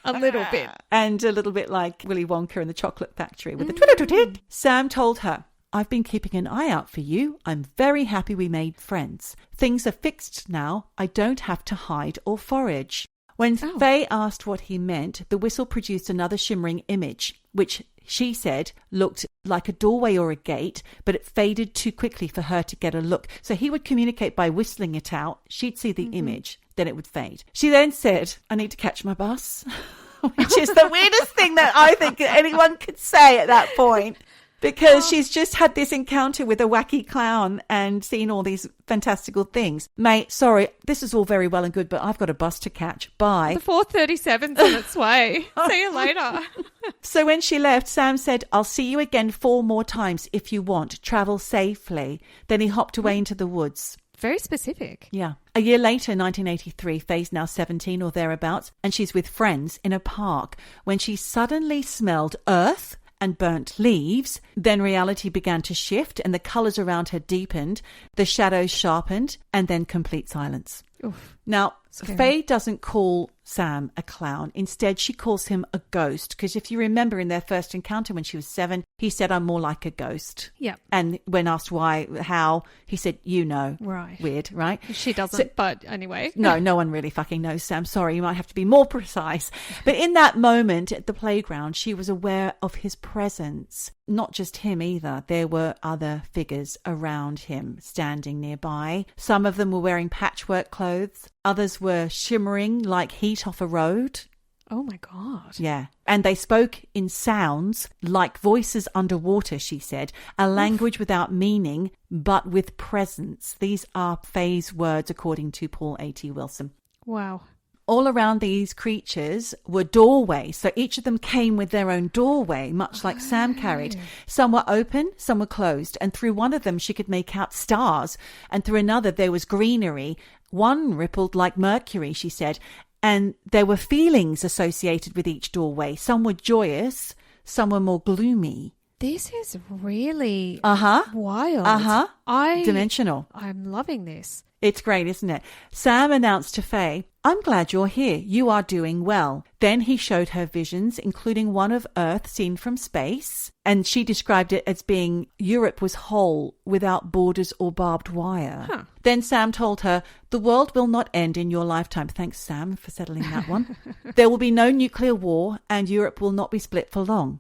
D: A little bit.
B: And a little bit like Willy Wonka and the Chocolate Factory with the twiddle-twiddle. Sam told her, I've been keeping an eye out for you. I'm very happy we made friends. Things are fixed now. I don't have to hide or forage. When Faye asked what he meant, the whistle produced another shimmering image, which she said looked like a doorway or a gate, but it faded too quickly for her to get a look. So he would communicate by whistling it out. She'd see the image, then it would fade. She then said, I need to catch my bus, which is the weirdest thing that I think anyone could say at that point. Because she's just had this encounter with a wacky clown and seen all these fantastical things. Mate, sorry, this is all very well and good, but I've got a bus to catch. Bye.
D: The 437's on its way. See you later.
B: So when she left, Sam said, I'll see you again 4 more times if you want. Travel safely. Then he hopped away into the woods.
D: Very specific.
B: Yeah. A year later, 1983, Faye's now 17 or thereabouts, and she's with friends in a park when she suddenly smelled earth and burnt leaves. Then reality began to shift and the colours around her deepened, the shadows sharpened, and then complete silence.
D: Oof.
B: Now,
D: Scary.
B: Faye doesn't call Sam a clown. Instead, she calls him a ghost. Because if you remember in their first encounter when she was 7, he said, I'm more like a ghost.
D: Yeah.
B: And when asked why, how, he said, you know.
D: Right.
B: Weird, right?
D: She doesn't, but anyway.
B: No one really fucking knows, Sam. Sorry, you might have to be more precise. But in that moment at the playground, she was aware of his presence. Not just him either. There were other figures around him standing nearby. Some of them were wearing patchwork clothes. Others were shimmering like heat off a road.
D: Oh my God.
B: Yeah. And they spoke in sounds like voices underwater, she said. A language without meaning, but with presence. These are Faye's words, according to Paul A.T. Wilson.
D: Wow.
B: All around these creatures were doorways. So each of them came with their own doorway, much like Sam carried. Some were open, some were closed. And through one of them, she could make out stars. And through another, there was greenery. One rippled like mercury, she said. And there were feelings associated with each doorway. Some were joyous, some were more gloomy.
D: This is really
B: wild. Dimensional.
D: I'm loving this.
B: It's great, isn't it? Sam announced to Faye, I'm glad you're here. You are doing well. Then he showed her visions, including one of Earth seen from space. And she described it as being Europe was whole without borders or barbed wire.
D: Huh.
B: Then Sam told her, the world will not end in your lifetime. Thanks, Sam, for settling that one. There will be no nuclear war and Europe will not be split for long.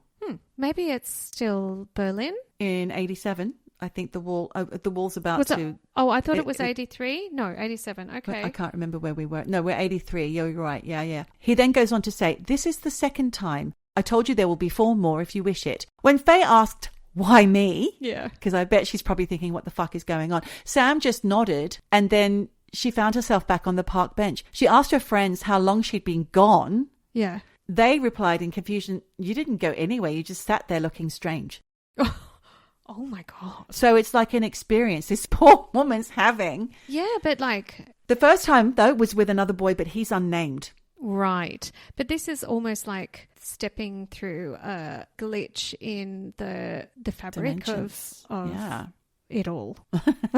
D: Maybe it's still Berlin.
B: In 87, I think the wall's about to...
D: I thought it was 83. No, 87. Okay.
B: I can't remember where we were. No, we're 83. You're right. Yeah. He then goes on to say, "This is the second time. I told you there will be 4 more if you wish it." When Faye asked, "Why me?"
D: Yeah.
B: Because I bet she's probably thinking, what the fuck is going on? Sam just nodded, and then she found herself back on the park bench. She asked her friends how long she'd been gone.
D: Yeah.
B: They replied in confusion, "You didn't go anywhere. You just sat there looking strange."
D: Oh my God.
B: So it's like an experience this poor woman's having.
D: Yeah, but like...
B: The first time, though, was with another boy, but he's unnamed.
D: Right. But this is almost like stepping through a glitch in the fabric of
B: yeah.
D: it all.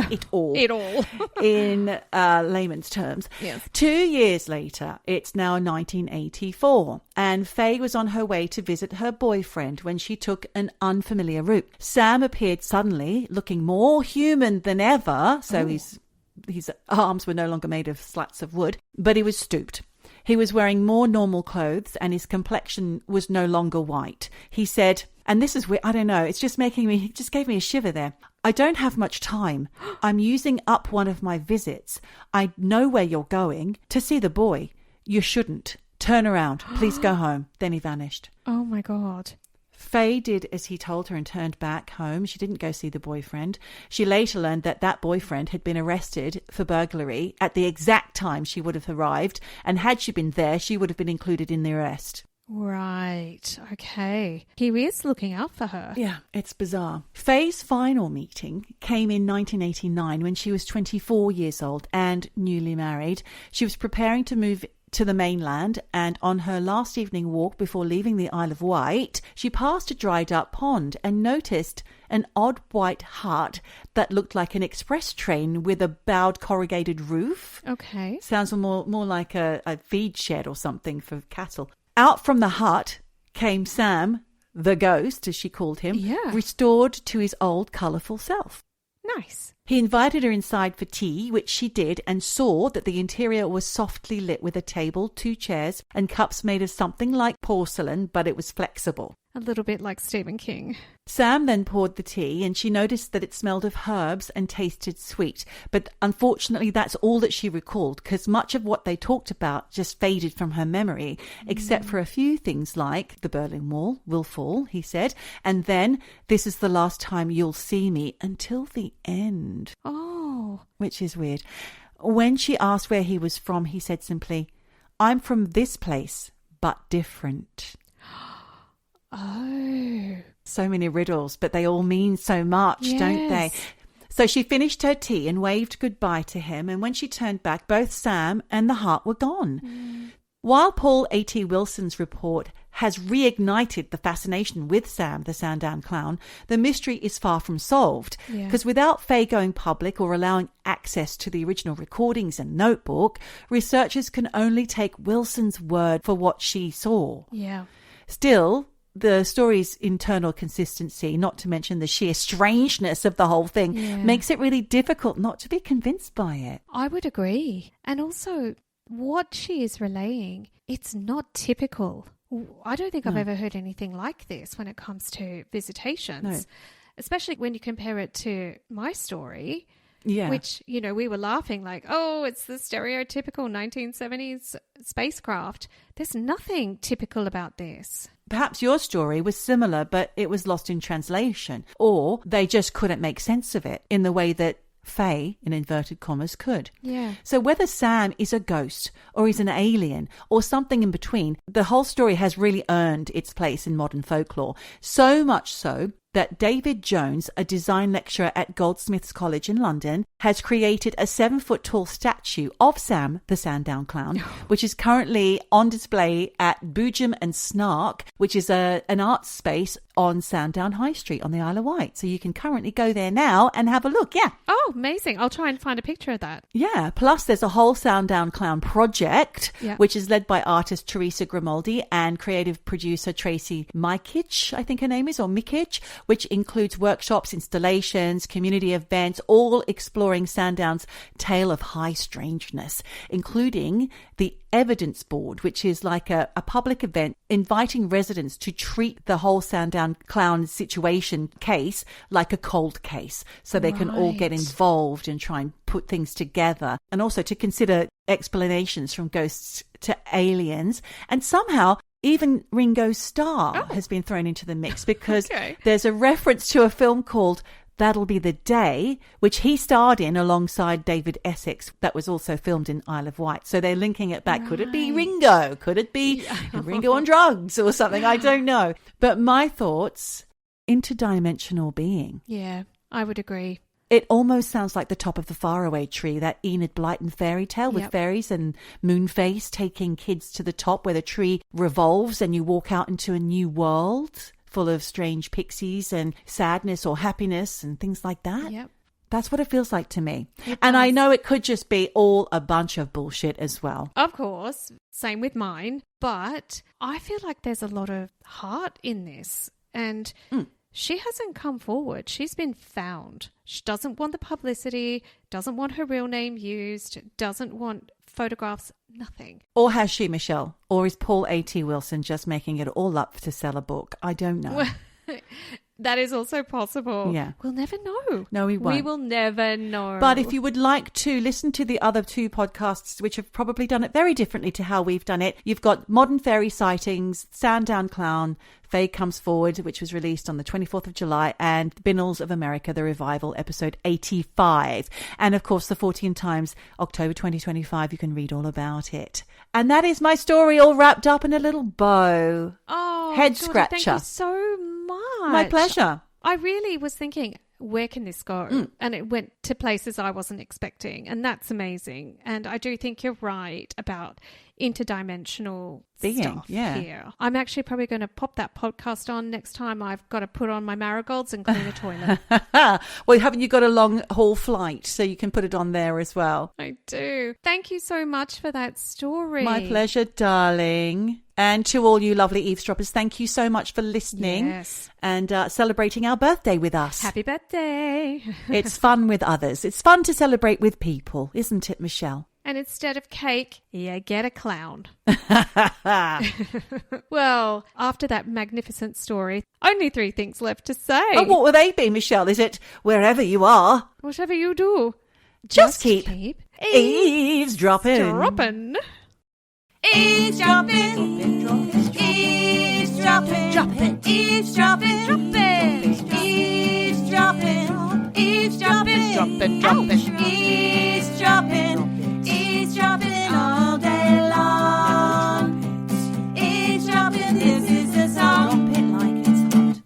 B: It all.
D: It all.
B: In layman's terms.
D: Yes.
B: 2 years later, it's now 1984, and Faye was on her way to visit her boyfriend when she took an unfamiliar route. Sam appeared suddenly, looking more human than ever, so his arms were no longer made of slats of wood, but he was stooped. He was wearing more normal clothes, and his complexion was no longer white. He said, and this is weird, I don't know, it just gave me a shiver there. "I don't have much time. I'm using up one of my visits. I know where you're going. To see the boy. You shouldn't. Turn around. Please go home." Then he vanished.
D: Oh my God.
B: Faye did as he told her and turned back home. She didn't go see the boyfriend. She later learned that boyfriend had been arrested for burglary at the exact time she would have arrived, and had she been there, she would have been included in the arrest.
D: Right. Okay. He is looking out for her.
B: Yeah, it's bizarre. Faye's final meeting came in 1989 when she was 24 years old and newly married. She was preparing to move to the mainland, and on her last evening walk before leaving the Isle of Wight, she passed a dried up pond and noticed an odd white hut that looked like an express train with a bowed corrugated roof.
D: Okay.
B: Sounds more like a feed shed or something for cattle. Out from the hut came Sam, the ghost, as she called him, restored to his old colourful self.
D: Nice.
B: He invited her inside for tea, which she did, and saw that the interior was softly lit with a table, 2 chairs, and cups made of something like porcelain, but it was flexible.
D: A little bit like Stephen King.
B: Sam then poured the tea, and she noticed that it smelled of herbs and tasted sweet. But unfortunately, that's all that she recalled, because much of what they talked about just faded from her memory, except for a few things like the Berlin Wall will fall, he said, and then, "This is the last time you'll see me until the end."
D: Oh.
B: Which is weird. When she asked where he was from, he said simply, "I'm from this place, but different."
D: Oh.
B: So many riddles, but they all mean so much, don't they? So she finished her tea and waved goodbye to him, and when she turned back, both Sam and the hut were gone. While Paul A.T. Wilson's report has reignited the fascination with Sam, the Sandown Clown, the mystery is far from solved, because without Faye going public or allowing access to the original recordings and notebook, researchers can only take Wilson's word for what she saw.
D: Yeah.
B: Still, the story's internal consistency, not to mention the sheer strangeness of the whole thing, makes it really difficult not to be convinced by it.
D: I would agree. And also, what she is relaying, it's not typical. I don't think I've ever heard anything like this when it comes to visitations, especially when you compare it to my story. Yeah. Which, you know, we were laughing like, oh, it's the stereotypical 1970s spacecraft. There's nothing typical about this.
B: Perhaps your story was similar, but it was lost in translation, or they just couldn't make sense of it in the way that Faye, in inverted commas, could.
D: Yeah.
B: So whether Sam is a ghost or is an alien or something in between, the whole story has really earned its place in modern folklore. So much so that David Jones, a design lecturer at Goldsmiths College in London, has created a 7-foot-tall statue of Sam, the Sandown Clown, which is currently on display at Boojum and Snark, which is an art space on Sandown High Street on the Isle of Wight. So you can currently go there now and have a look. Yeah.
D: Oh, amazing. I'll try and find a picture of that.
B: Yeah. Plus, there's a whole Sandown Clown project, which is led by artist Teresa Grimaldi and creative producer Tracy Mikic, I think her name is, or Mikic, which includes workshops, installations, community events, all exploring Sandown's tale of high strangeness, including the Evidence Board, which is like a public event inviting residents to treat the whole Sandown Sandown Clown situation case like a cold case, so they can all get involved and try and put things together, and also to consider explanations from ghosts to aliens. And somehow even Ringo Starr has been thrown into the mix because there's a reference to a film called That'll Be the Day, which he starred in alongside David Essex, that was also filmed in Isle of Wight. So they're linking it back. Right. Could it be Ringo? Could it be Ringo on drugs or something? I don't know. But my thoughts, interdimensional being.
D: Yeah, I would agree.
B: It almost sounds like the top of the faraway tree, that Enid Blyton fairy tale with fairies and Moonface taking kids to the top where the tree revolves and you walk out into a new world full of strange pixies and sadness or happiness and things like that.
D: Yep.
B: That's what it feels like to me. And I know it could just be all a bunch of bullshit as well.
D: Of course. Same with mine. But I feel like there's a lot of heart in this. And she hasn't come forward. She's been found. She doesn't want the publicity, doesn't want her real name used, doesn't want photographs, nothing.
B: Or has she, Michelle? Or is Paul A.T. Wilson just making it all up to sell a book? I don't know.
D: Well, that is also possible.
B: Yeah.
D: We'll never know.
B: No, we won't.
D: We will never know.
B: But if you would like to listen to the other two podcasts, which have probably done it very differently to how we've done it, you've got Modern Fairy Sightings, Sandown Clown, Faye Comes Forward, which was released on the 24th of July, and Binnells of America, The Revival, episode 85. And of course, the 14 Times, October 2025, you can read all about it. And that is my story all wrapped up in a little bow.
D: Oh,
B: head
D: Geordie,
B: scratcher.
D: Thank you so much.
B: My pleasure.
D: I really was thinking, where can this go? And it went to places I wasn't expecting. And that's amazing. And I do think you're right about interdimensional stuff here. I'm actually probably going to pop that podcast on next time I've got to put on my marigolds and clean a toilet.
B: Well, haven't you got a long haul flight so you can put it on there as well?
D: I do. Thank you so much for that story.
B: My pleasure, darling. And to all you lovely eavesdroppers, thank you so much for listening and celebrating our birthday with us.
D: Happy birthday.
B: It's fun with others. It's fun to celebrate with people, isn't it, Michelle?
D: And instead of cake, you get a clown. Well, after that magnificent story, only 3 things left to say.
B: Oh, what will they be, Michelle? Is it wherever you are?
D: Whatever you do,
B: just keep eavesdropping.
D: Eavesdroppin'.
C: Eavesdropping, eavesdropping, dropping, eavesdropping, eavesdropping, eavesdropping, dropping, dropping, eavesdropping, eavesdropping all day long. Eavesdropping, this is the song. Drop it like it's hot.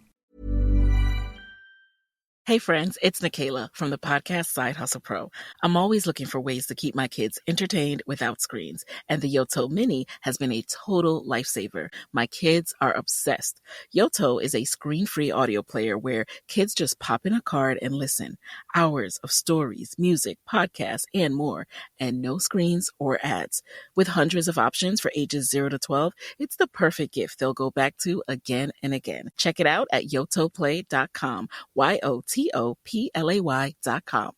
A: Hey friends, it's Nikayla from the podcast Side Hustle Pro. I'm always looking for ways to keep my kids entertained without screens, and the Yoto Mini has been a total lifesaver. My kids are obsessed. Yoto is a screen-free audio player where kids just pop in a card and listen. Hours of stories, music, podcasts, and more, and no screens or ads. With hundreds of options for ages 0 to 12, it's the perfect gift they'll go back to again and again. Check it out at yotoplay.com. YOTOPLAY.com.